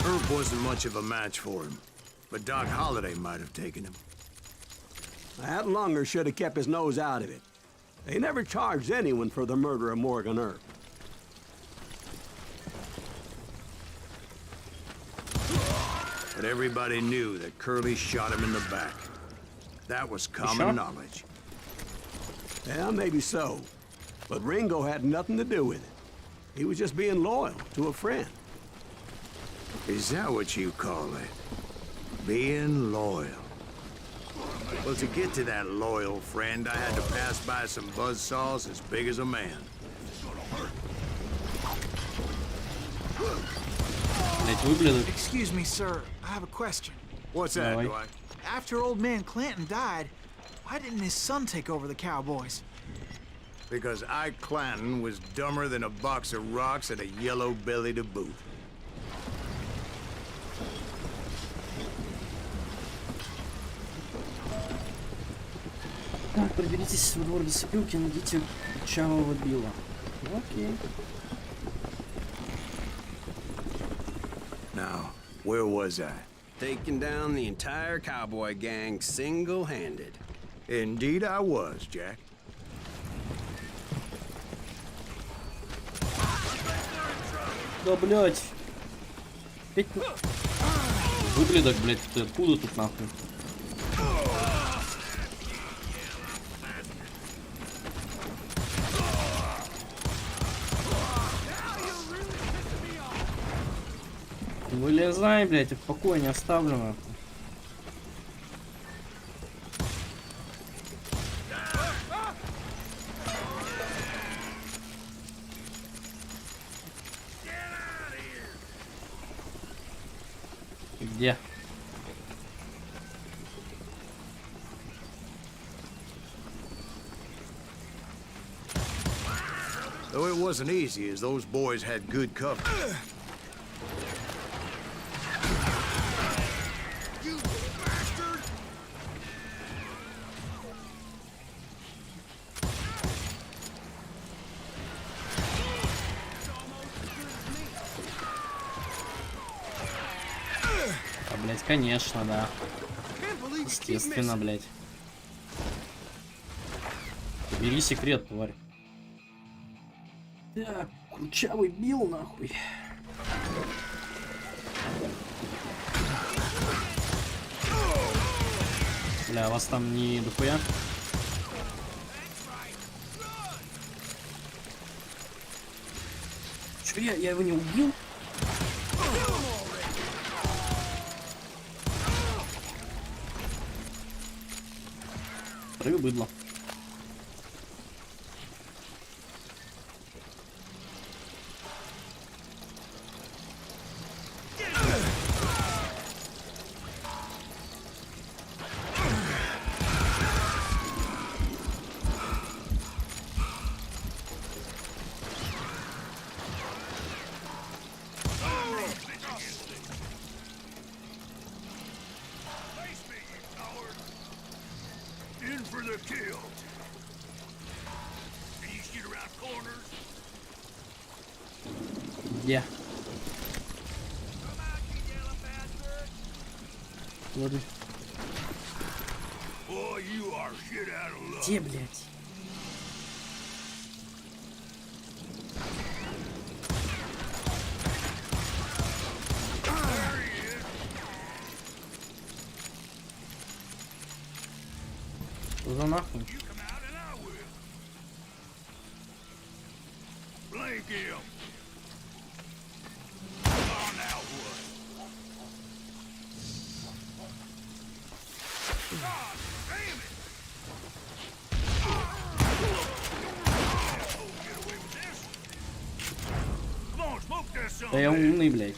Herb wasn't much of a match for him, but Doc Holliday might have taken him. That lunger should have kept his nose out of it. They never charged anyone for the murder of Morgan Earp. But everybody knew that Curly shot him in the back. That was common knowledge. Yeah, maybe so. But Ringo had nothing to do with it. He was just being loyal to a friend. Is that what you call it? Being loyal. Well, to get to that loyal friend, I had to pass by some buzzsaws as big as a man. Excuse me, sir. I have a question. What's that, Dwight? After old man Clanton died, why didn't his son take over the Cowboys? Because Ike Clanton was dumber than a box of rocks and a yellow belly to boot. Так, проберитесь во двор лесопилки, найдите чавого Билла. Окей. Now, where was I? Taking down the entire cowboy gang single-handed. Indeed I was, Jack. Да, блядь. Опять... Выблядок, блядь, ты откуда тут нахуй? Вылезай, блядь, и в покое не оставлю нахуй. Где? Though it wasn't easy, as those boys had good cover. You bastard! А, блядь, конечно, да. Естественно, блядь. Бери секрет, тварь. Так, курчавый Билл, нахуй. Бля, вас там не дохуя? Чё, я его не убил? Травы быдло. Где? Лады. Где, блядь? Что за нахуй? Да я умный, блядь.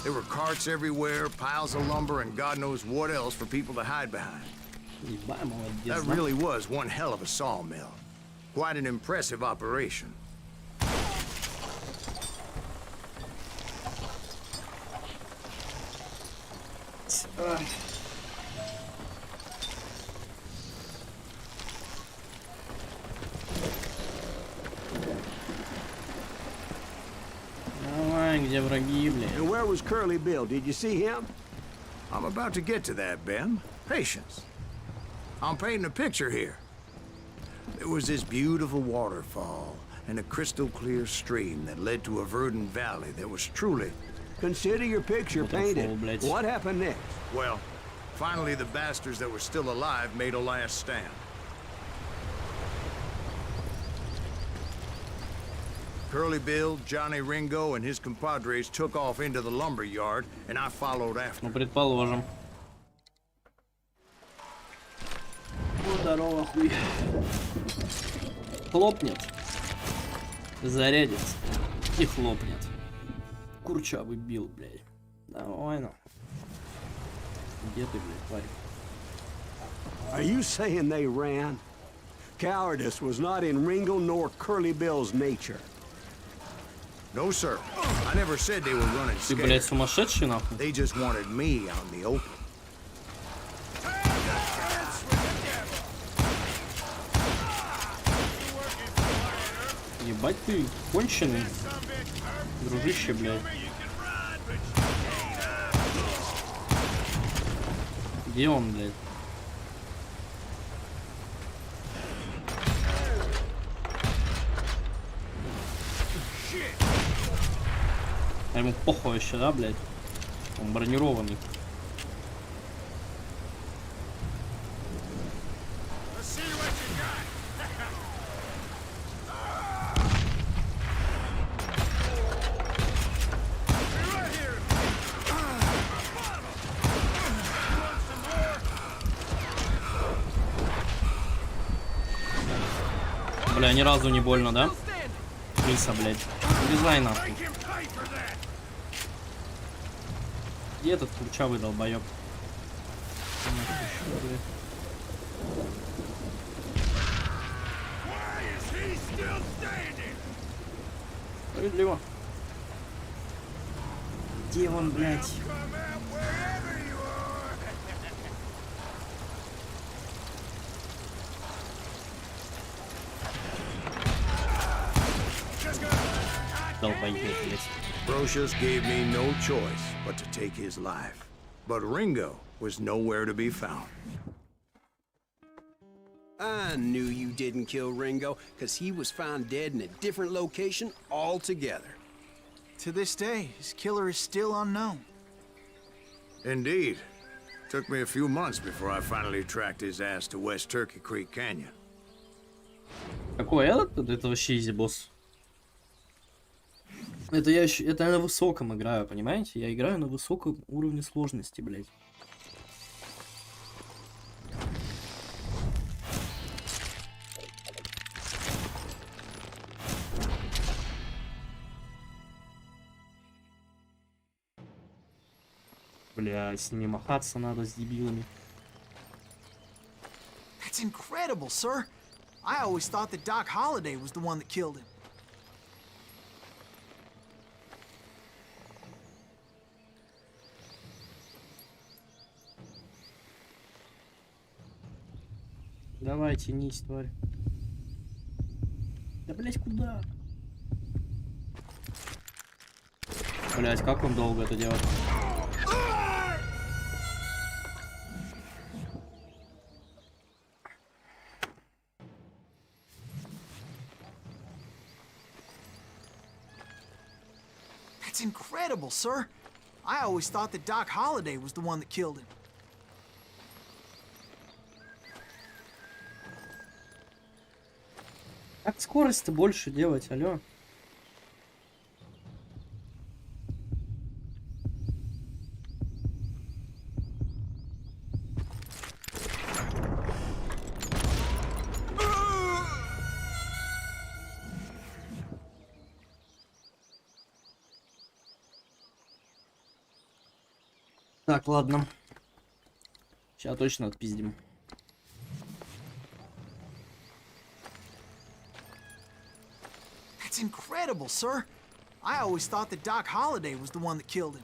There were carts everywhere, piles of lumber, and God knows what else for people to hide behind. Ебать, молодец, That да? really was one hell of a sawmill. Quite an impressive operation. Давай, где враги, блядь? And where was Curly Bill? Did you see him? I'm about to get to that, Ben. Patience. I'm painting a picture here. There was this beautiful waterfall and a crystal clear stream that led to a verdant valley that was truly... Consider your picture painted. What happened next? Well, finally the bastards that were still alive made a last stand. Curly Bill, Johnny Ringo, and his compadres took off into the lumber yard, and I followed after. Ну, предположим. Ну, здорово, хуй. Хлопнет. Зарядится. И хлопнет. Курчавый бил, блядь. Давай, ну. Где ты, блядь, тварь? Are you saying they ran? Cowardice was not in Ringo nor Curly Bill's nature. No, sir. I never said they were running Ты, блядь, scared. сумасшедший, нахуй? They just wanted me out in the open. Ебать ты, конченый. Дружище, блядь. Где он, блядь? А ему похуй еще, да, блядь? Он бронированный. Бля, ни разу не больно, да? Крыса, блядь. Вылезай нахуй. Где этот курчавый долбоёб? Справедливо. Где он, блядь? Долбоёб, блядь. Brocious gave me no choice but to take his life. But Ringo was nowhere to be found. I knew you didn't kill Ringo, because he was found dead in a different location altogether. To this day, his killer is still unknown. Indeed. Took me a few months before I finally tracked his ass to West Turkey Creek Canyon. Какой этот? Это вообще изи босс. Это я еще, это я на высоком играю, понимаете? Я играю на высоком уровне сложности, блядь. Бля, с ними махаться надо, с дебилами. That's incredible, sir. I always thought that Doc Holliday was the one that killed him. Давай, тянись, тварь. Да, блять, куда? Блять, как он долго это делает? That's incredible, sir. I always thought that Doc Holliday was the one that killed him. Как скорость-то больше делать, алё? Так, ладно. Сейчас точно отпиздим. That's incredible, sir. I always thought that Doc Holliday was the one that killed him.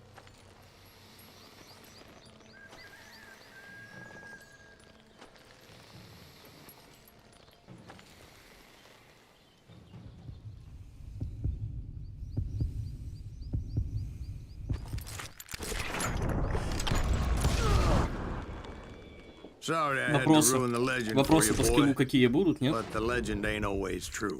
Sorry I had to ruin the legend for Вопросы you, по скиллу boy, какие будут, нет? but the legend ain't always true.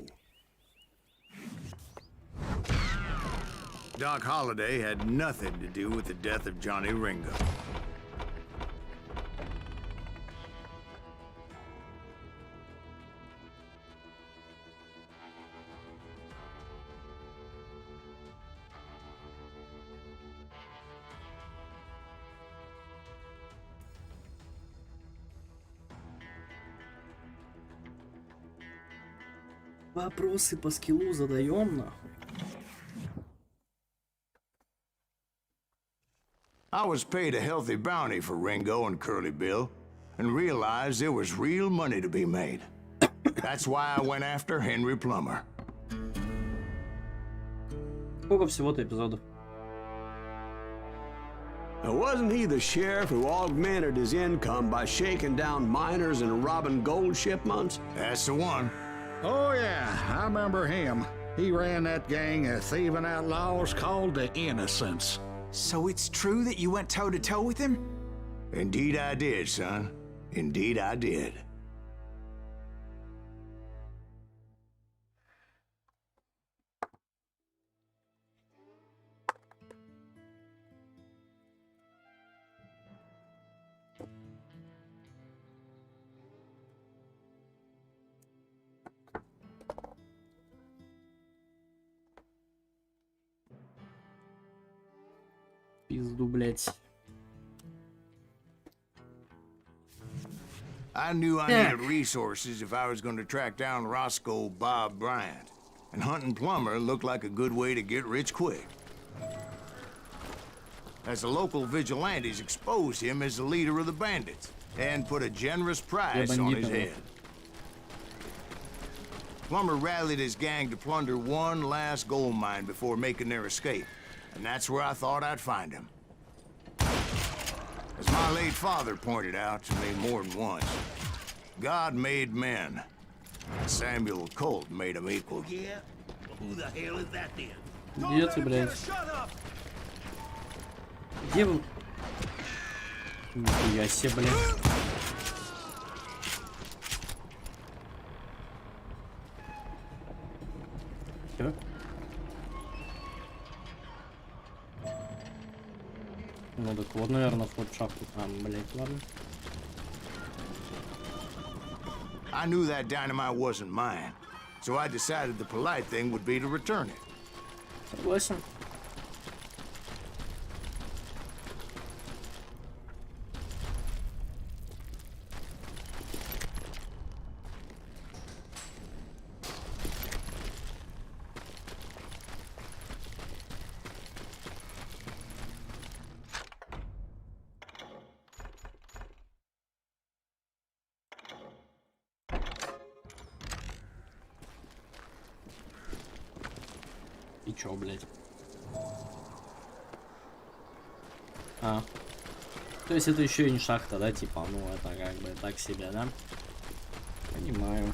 Doc Holliday had nothing to do with the death of Johnny Ringo. Вопросы по скиллу задаем, нахуй. I was paid a healthy bounty for Ringo and Curly Bill, and realized there was real money to be made. That's why I went after Henry Plummer. Сколько всего-то эпизодов? Now, wasn't he the sheriff who augmented his income by shaking down miners and robbing gold shipments? That's the one. Oh, yeah, I remember him. He ran that gang of thieving outlaws called the Innocents. So it's true that you went toe-to-toe with him? Indeed I did, son. Indeed I did. Пизду, блять. I knew I needed resources if I was going to track down Roscoe Bob Bryant. And hunting Plummer looked like a good way to get rich quick. As the local vigilantes exposed him as the leader of the bandits and put a generous price on his head. Plummer rallied his gang to plunder one last gold mine before making their escape. And that's where I thought I'd find him. As my late father pointed out to me more than once, God made men. Samuel Colt made them equal. Yeah? Who the hell is that then? Где ты, блядь? Где вы? Нихуя себе, блядь. Чё? Ну так вот, наверное, вход в шахту там, блядь, ладно. I knew that dynamite wasn't mine, so I decided the polite thing would be to return it. Согласен. И чё, блядь? А. То есть это еще и не шахта, да? Типа, ну это как бы так себе, да? Понимаю.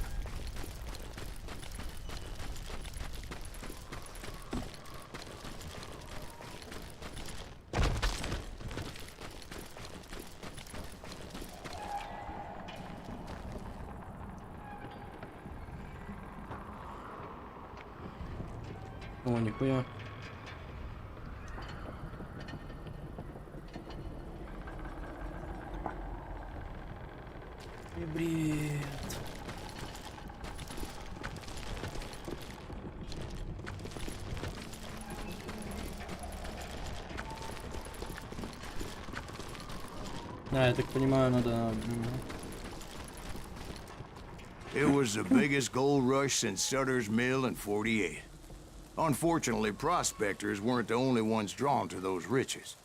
О, нихуя. И бред. Да, я так понимаю, надо... It was the biggest gold rush since Sutter's Mill in 48. Unfortunately, prospectors weren't the only ones drawn to those riches.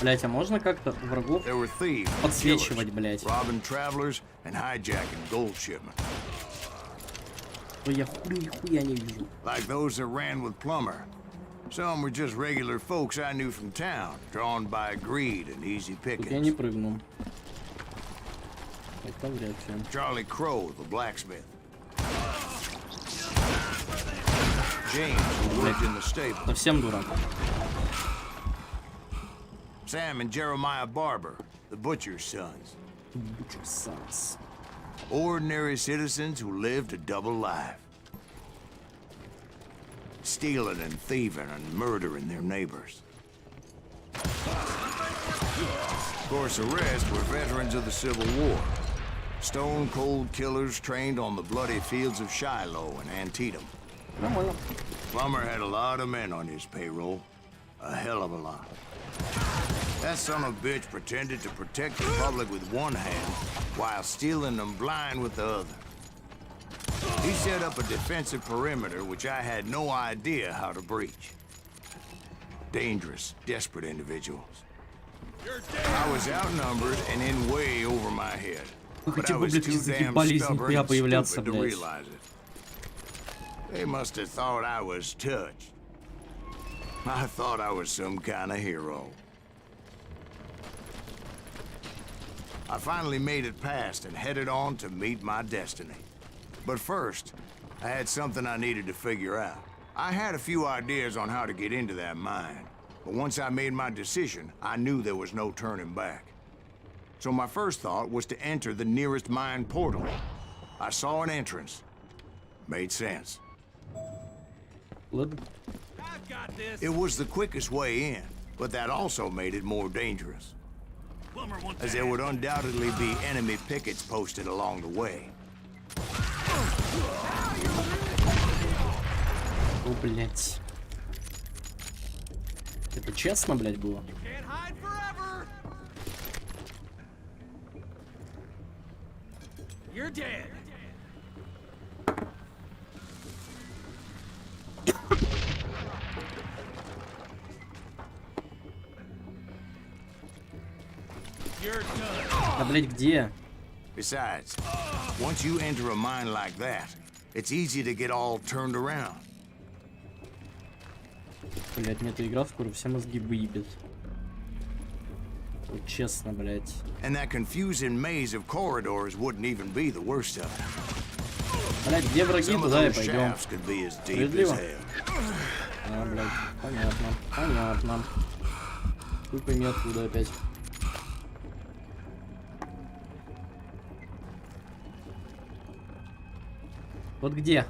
Блять, а можно как-то врагов There were thieves, подсвечивать, killers, блять? robbing travelers and hijacking gold shipments. То я нихуя не вижу. Like those that ran with Plummer. Some were just regular folks I knew from town, drawn by greed and easy Тут я не pickings. прыгну. Это вряд ли. Charlie Crow, the blacksmith. James, who lived in the stable. Совсем дурак. Sam and Jeremiah Barber, the butcher's sons. Sons. Ordinary citizens who lived a double life. Stealing and thieving and murdering their neighbors. Of course, the rest were veterans of the Civil War. Stone-cold killers trained on the bloody fields of Shiloh and Antietam. Нормально. Plummer had a lot of men on his payroll. A hell of a lot. That son of a bitch pretended to protect the public with one hand while stealing them blind with the other. He set up a defensive perimeter which I had no idea how to breach. Dangerous, desperate individuals. I was outnumbered and in way over my head. But I was too damn stubborn and stupid to realize it. They must have thought I was touched. I thought I was some kind of hero. I finally made it past and headed on to meet my destiny. But first, I had something I needed to figure out. I had a few ideas on how to get into that mine, but once I made my decision, I knew there was no turning back. So my first thought was to enter the nearest mine portal. I saw an entrance. Made sense. Ладно. It was the quickest way in, but that also made it more dangerous, as there would undoubtedly be enemy pickets posted along the way. О, блять. Это честно, блять, было? You're dead. Да, блять, где? Besides, once you enter a mine like that, it's easy to get all turned around. Блять, мне эта игра скоро все мозги выебет. Вот честно, блять. And that confusing maze of corridors wouldn't even be the worst of it. Блять, где враги, Some of туда и those пойдем. shafts could be as deep as Справедливо? hell. А, блять, понятно, понятно. Хуй пойми откуда опять. Вот где?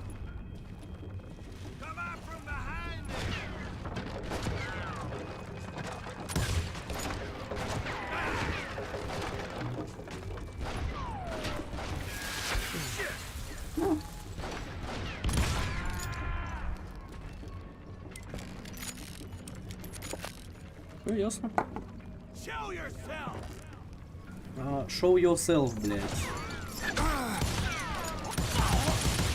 Ну, ясно. Show yourself, блядь.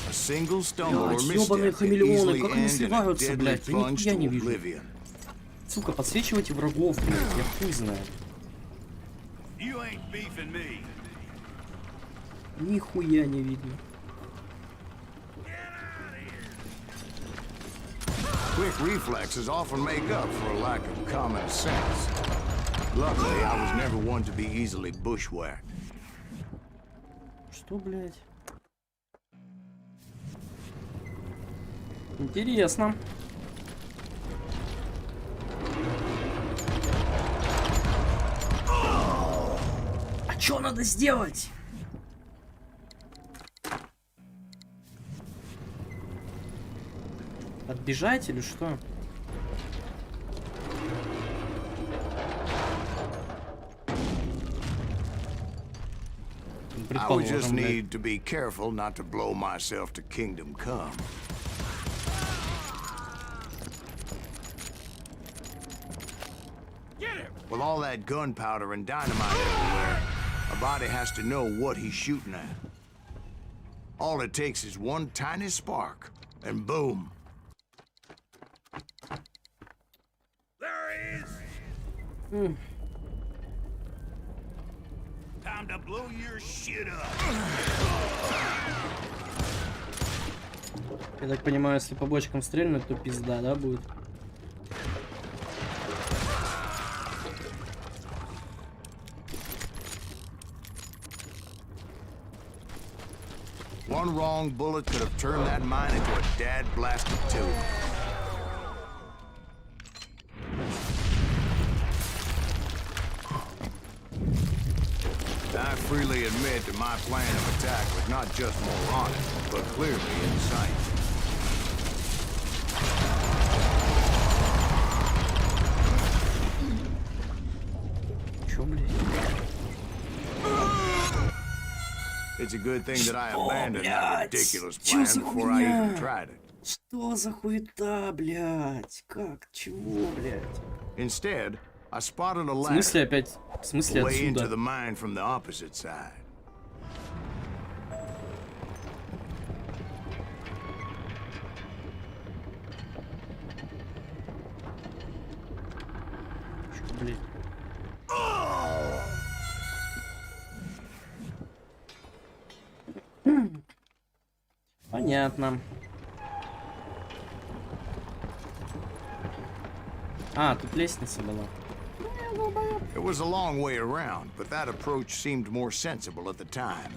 A single stumble or Блядь, ёбаные misstep can хамелеоны, easily как они end in a сливаются, deadly блядь, я plunge нихуя to не вижу. oblivion. Сука, подсвечивайте врагов, блядь, я хуй знаю. You ain't beefing me. Нихуя не видно. Quick reflexes often make up for a lack of common sense. Luckily, I was never one to be easily bushwhacked. Что, блядь? Интересно. А что надо сделать? Отбежать или что? I would just need to be careful not to blow myself to Kingdom Come. With all that gunpowder and dynamite everywhere, a body has to know what he's shooting at. All it takes is one tiny spark, and boom. There he is! Time to blow your shit up. Я так понимаю, если по бочкам стрельнуть, то пизда, да, будет? One wrong bullet could have turned that mine into a dad-blasted tomb. I freely admit that my plan of attack was not just moronic, but clearly insane. Чё, блядь? It's a good thing that I abandoned that ridiculous Чё plan за before I хуйня? even tried it. Что за хуета, блядь? Как? Чего, блядь? Instead, I spotted a В ladder смысле опять? В смысле way into отсюда? the mine from the opposite side. Чё, блядь? Понятно. А, тут лестница была. It was a long way around, but that approach seemed more sensible at the time.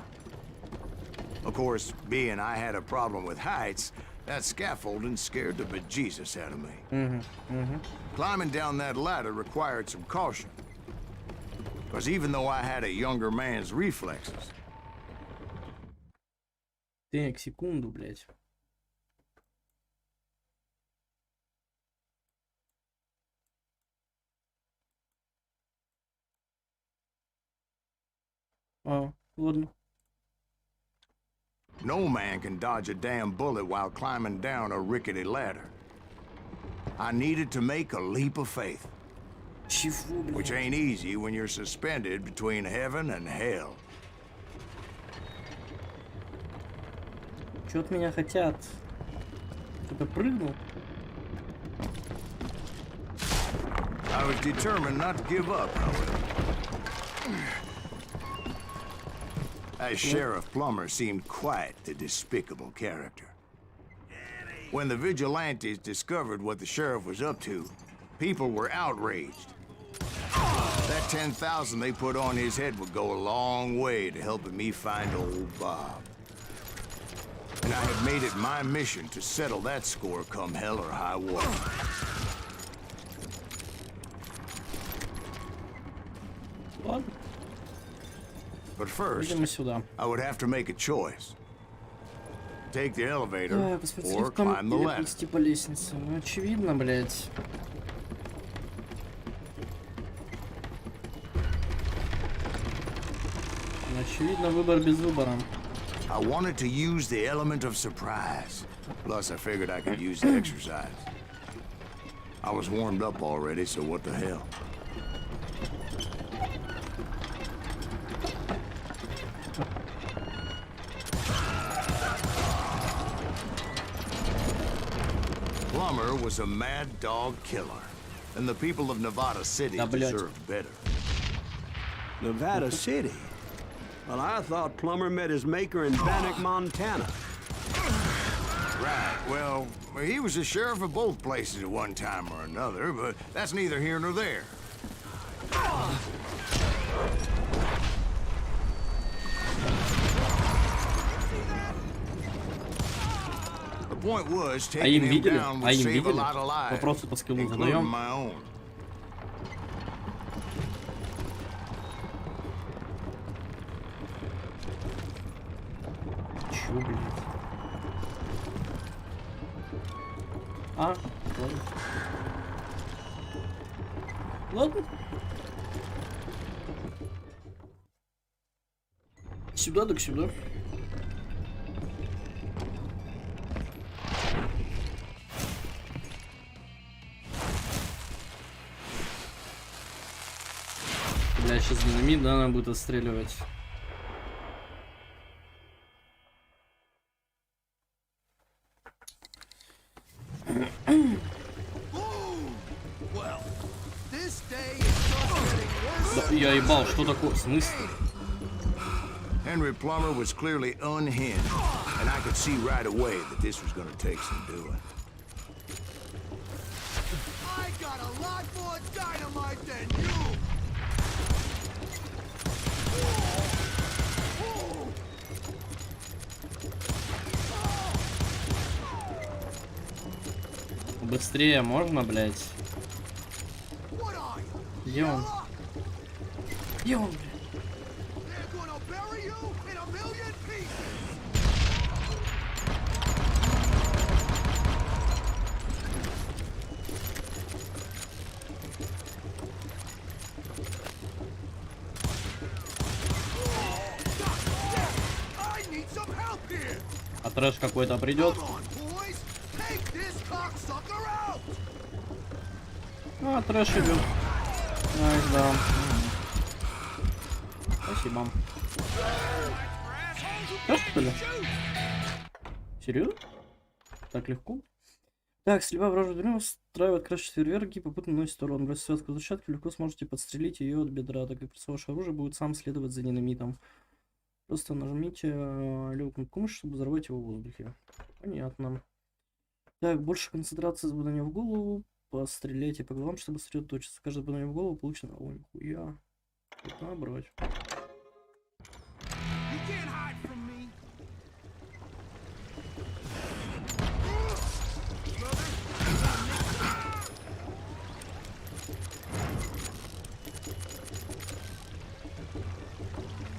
Of course, being I had a problem with heights, that scaffolding scared the bejesus out of me. Climbing down that ladder required some caution. Because even though I had a younger man's reflexes, Так, секунду, блядь. А, ладно. no man can dodge a damn bullet while climbing down a rickety ladder. I needed to make a leap of faith, Чего, блядь? which ain't easy when you're suspended between heaven and hell. Чё от меня хотят? Кто-то прыгнул? I was determined not to give up, however. As Sheriff Plummer seemed quite the despicable character. When the vigilantes discovered what the sheriff was up to, people were outraged. That 10,000 they put on his head would go a long way to helping me find old Bob. And I had made it my mission to settle that score come hell or high water. Ладно, But first, идем сюда. I would have to make a choice. Take the elevator Так, посмотреть or там climb the или ladder. ползти по лестнице. Ну, очевидно, блядь. Очевидно, выбор без выбора. I wanted to use the element of surprise. Plus, I figured I could use the exercise. I was warmed up already, so what the hell? Plummer was a mad dog killer, and the people of Nevada City Да, блядь. deserved better. Nevada City? Well, I thought Plummer met his maker in Bannock, Montana. Right, well, he was the sheriff of both places at one time or another, but that's neither here nor there. The point was taking him down would save a lot of lives, Вопросы по скиллу including задаем. my own. Чё, блядь? А, ладно. Ладно. Сюда, так сюда. Бля, сейчас динамит, да, она будет отстреливать. Да, я ебал, что такое? В смысле? Henry Plummer was clearly unhinged, and I could see right away that this was gonna take some doing. I got a lot more dynamite than you! Быстрее можно, блядь? What are you? Где он? Где он, блядь? They're gonna bury you in a million pieces! I need some help here! А трэш какой-то придет. Come on, boys! Take this cocksucker out! А, трэш идет. Найс, да. Спасибо. Трэш, что ли? Серьезно? Так легко? Так, слепая вражеская дверь устраивает краш фейерверки и попутно наносит урон. Бросив связку зачатки, легко сможете подстрелить ее от бедра, так как ваше оружие будет сам следовать за динамитом. Просто нажмите левую кнопку мыши, чтобы взорвать его в воздухе. Понятно. Так, больше концентрации с попадания в голову. Постреляйте по головам, чтобы сосредоточиться. Каждое попадание в голову получено. Ой, нихуя. Это надо брать. You can't hide from me!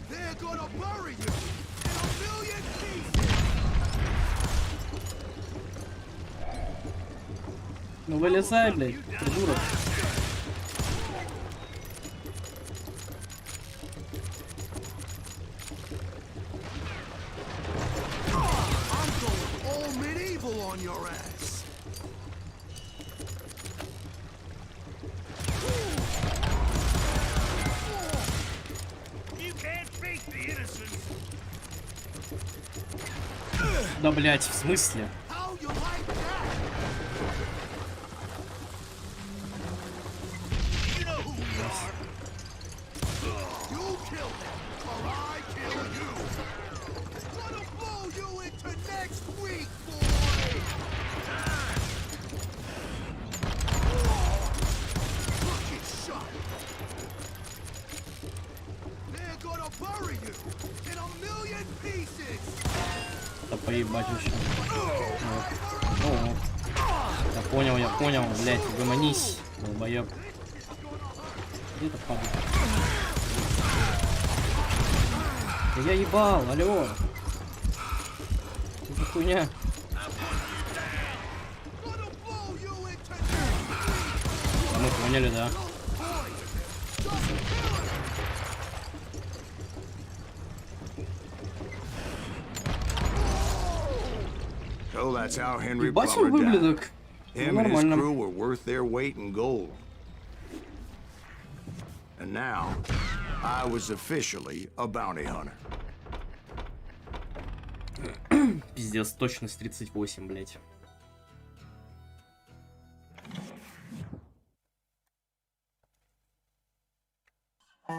They're gonna bury you in a million pieces! Ну вылезай, блядь, придурок. I'm going all medieval on your ass! You can't beat the innocents! Да, блядь, в смысле? How you like that? You know who we are. You kill them, or I kill you. Gonna blow you into next week, boy. Lucky shot. They're gonna bury you in a million pieces. Да поебать вообще. О, я понял, блядь, угомонись, долбоёб. Где это падает? Да я ебал, алло. Что за хуйня? Да мы поняли, да. So that's how Henry Ебать он Plummer died. выглядок. Him and his Нормально. crew were worth their weight in gold. And now, I was officially a bounty hunter. Пиздец, точность 38, блядь.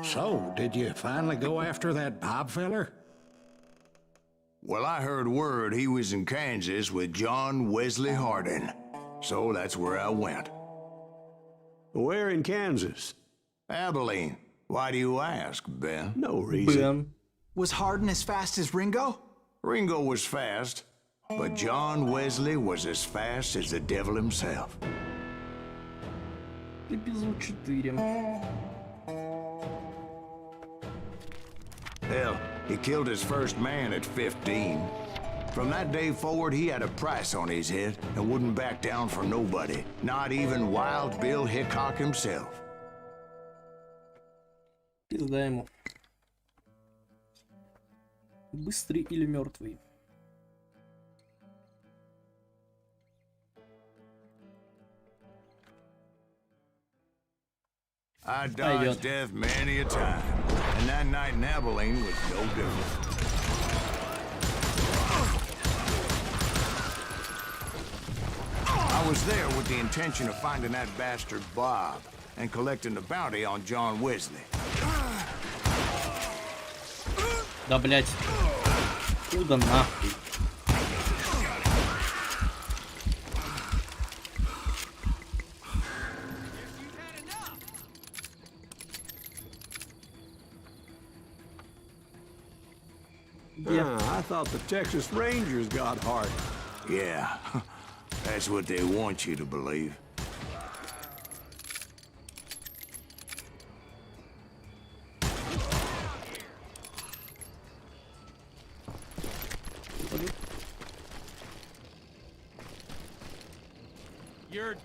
So, did you finally go after that Bob feller? Well, I heard word he was in Kansas with John Wesley Hardin. So that's where I went. Where in Kansas? Abilene. Why do you ask, Ben? No reason. Ben. Was Hardin as fast as Ringo? Ringo was fast, but John Wesley was as fast as the devil himself. Эпизод 4. Hell, he killed his first man at 15. From that day forward, he had a price on his head and wouldn't back down for nobody, not even Wild Bill Hickok himself. Пизда ему. Быстрый или мертвый? I dodged death many a time, and that night in Abilene was no different. I was there with the intention of finding that bastard Bob and collecting the bounty on John Wesley. Да, блять. Куда нахуй? I thought the Texas Rangers got Hardin. Yeah, that's what they want you to believe.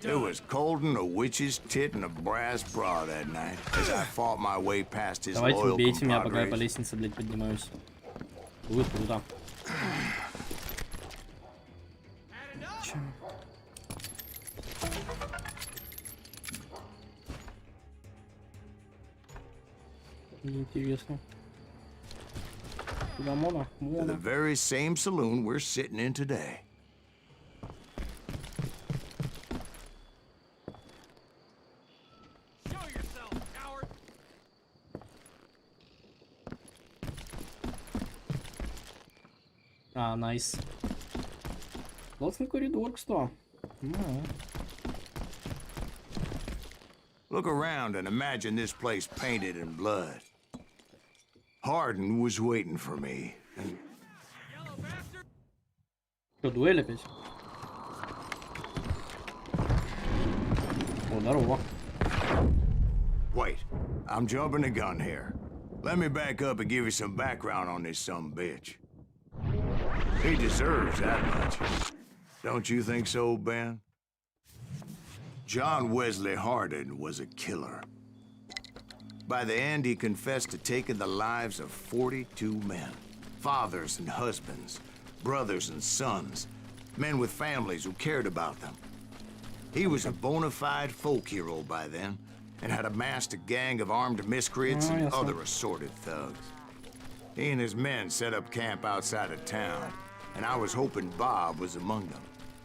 It was cold and a witch's tit and a brass bra that night as I fought my way past his Давайте loyal убейте меня, пока я по compadres. лестнице, блядь, поднимаюсь. Будет круто. Чё? Неинтересно. Куда можно? To the Можно. very same saloon we're sitting in today. А, найс. Классный коридор, кстати. Ну. Look around and imagine this place painted in blood. Hardin was waiting for me, and Что, дуэль опять? О, здорово. wait, I'm jumping the gun here. Let me back up and give you some background on this sumbitch. He deserves that much. Don't you think so, Ben? John Wesley Hardin was a killer. By the end, he confessed to taking the lives of 42 men. Fathers and husbands, brothers and sons, men with families who cared about them. He was a bona fide folk hero by then, and had amassed a gang of armed miscreants and other assorted thugs. He and his men set up camp outside of town, and I was hoping Bob was among them.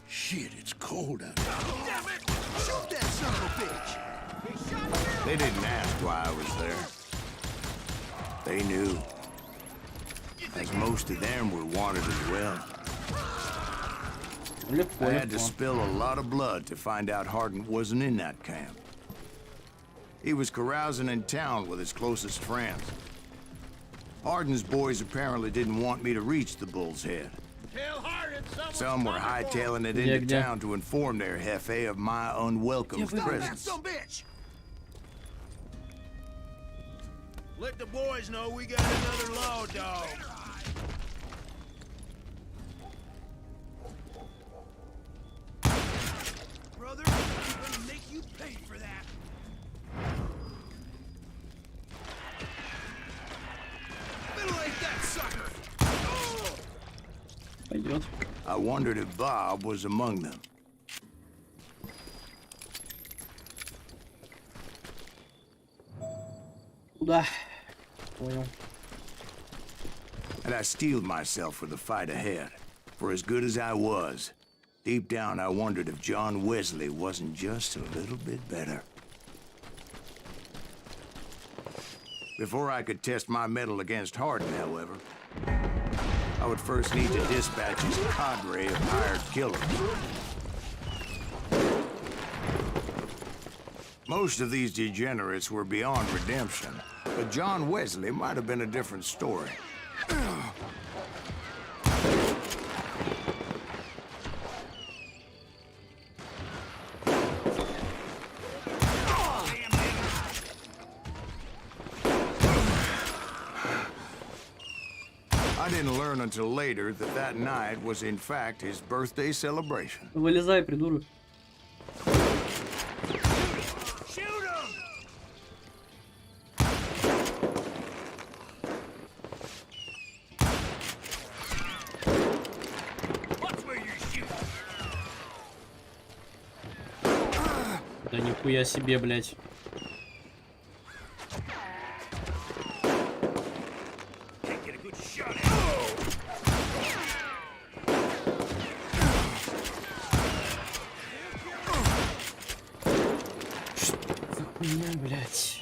Shit, it's cold out there. Damn it! Shoot that son of a bitch! They didn't ask why I was there. They knew. As most of them were wanted as well. I had to spill a lot of blood to find out Hardin wasn't in that camp. He was carousing in town with his closest friends. Hardin's boys apparently didn't want me to reach the Bull's Head. Some were hightailing it into town to inform their jefe of my unwelcome presence. Let the boys know we got another law dog. Brother, I'm gonna make you pay for that. Middle-age that sucker. Oh! Пойдет. I wondered if Bob was among them. Куда? Понял. And I steeled myself for the fight ahead. For as good as I was, deep down I wondered if John Wesley wasn't just a little bit better. Before I could test my mettle against Hardin, however, I would first need to dispatch his cadre of hired killers. Most of these degenerates were beyond redemption, but John Wesley might have been a different story. I didn't learn until later that that night was in fact his birthday celebration. Вылезай, придурок. Да нихуя себе, блядь. Блять.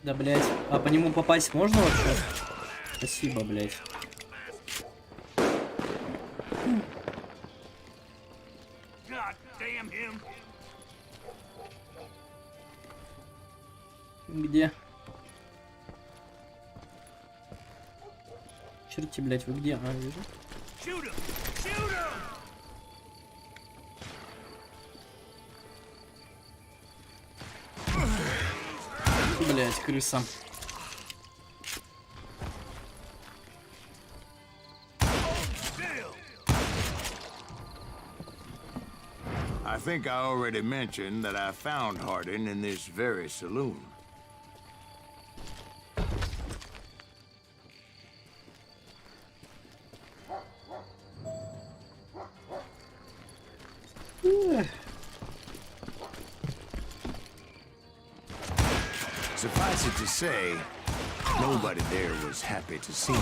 Да, блять. А по нему попасть можно вообще? Спасибо, блять. Где? Черти, блять, вы где? А, вижу. Блять, крыса. I think I already mentioned that I found Hardin in this very saloon. Suffice it to say, nobody there was happy to see me.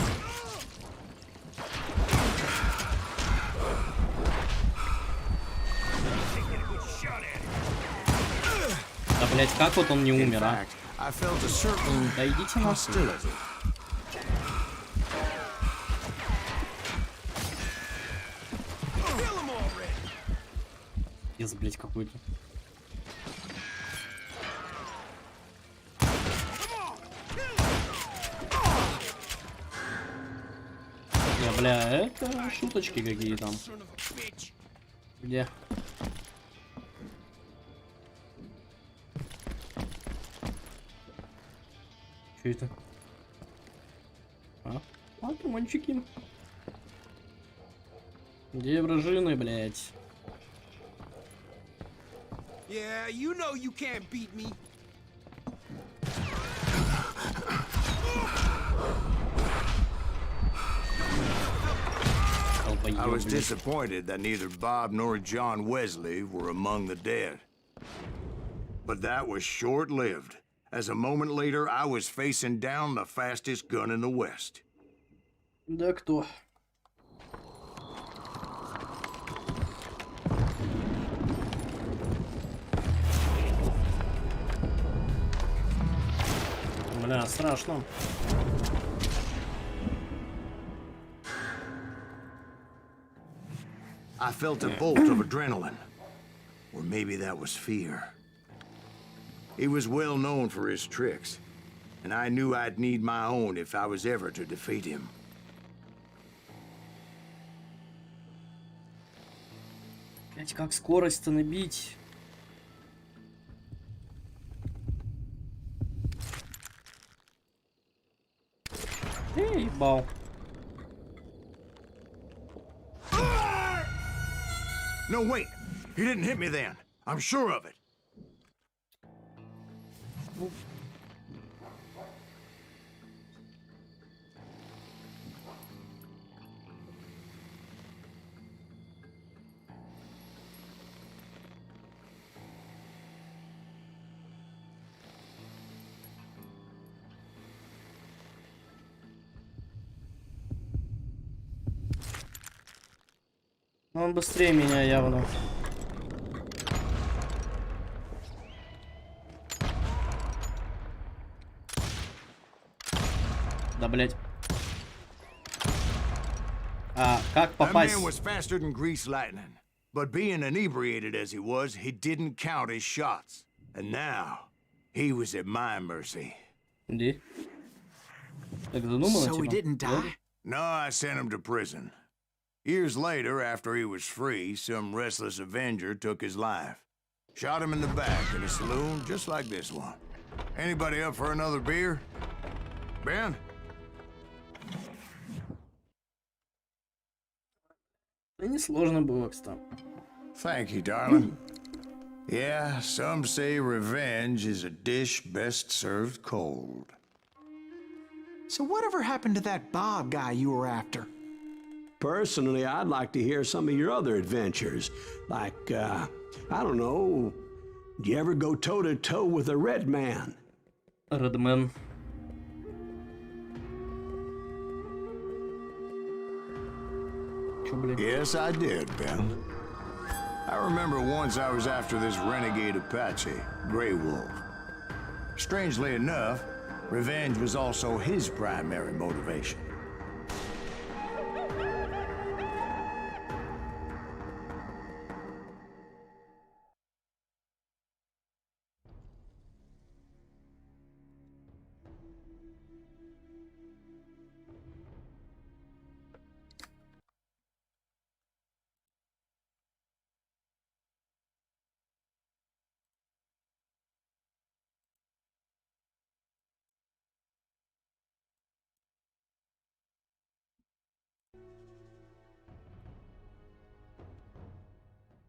Да, блять, как вот он не In умер, а? fact, I felt a certain Да идите нахуй. hostility. Пиздец, блять, какой-то. Не, бля, это шуточки какие там. Где? Что это? А, туманчики. Где вражины, блять? Yeah, you know you can't beat me. I was disappointed that neither Bob nor John Wesley were among the dead. But that was short-lived, as a moment later I was facing down the fastest gun in the West. Да кто? Бля, страшно. I felt a bolt of adrenaline. Or maybe that was fear. He was well known for his tricks, and I knew I'd need my own if I was ever to defeat him. Блять, как скорость-то набить? Эй, ебал. No, wait! He didn't hit me then. I'm sure of it. Он быстрее меня явно. блядь. А как That попасть? man was faster than greased lightning. But being inebriated as he was, he didn't count his shots. And now, he was at my mercy. Где? Так задумала, So he типа? didn't die? No, I sent him to prison. Years later, after he was free, some restless avenger took his life. Shot him in the back in a saloon just like this one. Anybody up for another beer? Ben? Да несложно было, кстати. Thank you, darling. Yeah, some say revenge is a dish best served cold. So whatever happened to that Bob guy you were after? Personally, I'd like to hear some of your other adventures. Like, I don't know, do you ever go toe-to-toe with a red man? Redman. Чё, блядь? Yes, I did, Ben. I remember once I was after this renegade Apache, Grey Wolf. Strangely enough, revenge was also his primary motivation.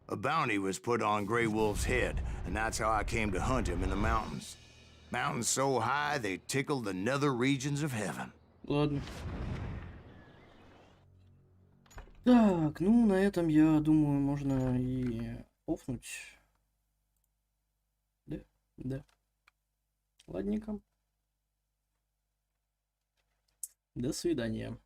A bounty was put on Grey Wolf's head, and that's how I came to hunt him in the mountains. Mountains so high they tickle the nether regions of heaven. Ладно. Так, ну на этом, я думаю, можно и офнуть. Да, да. Ладненько. До свидания.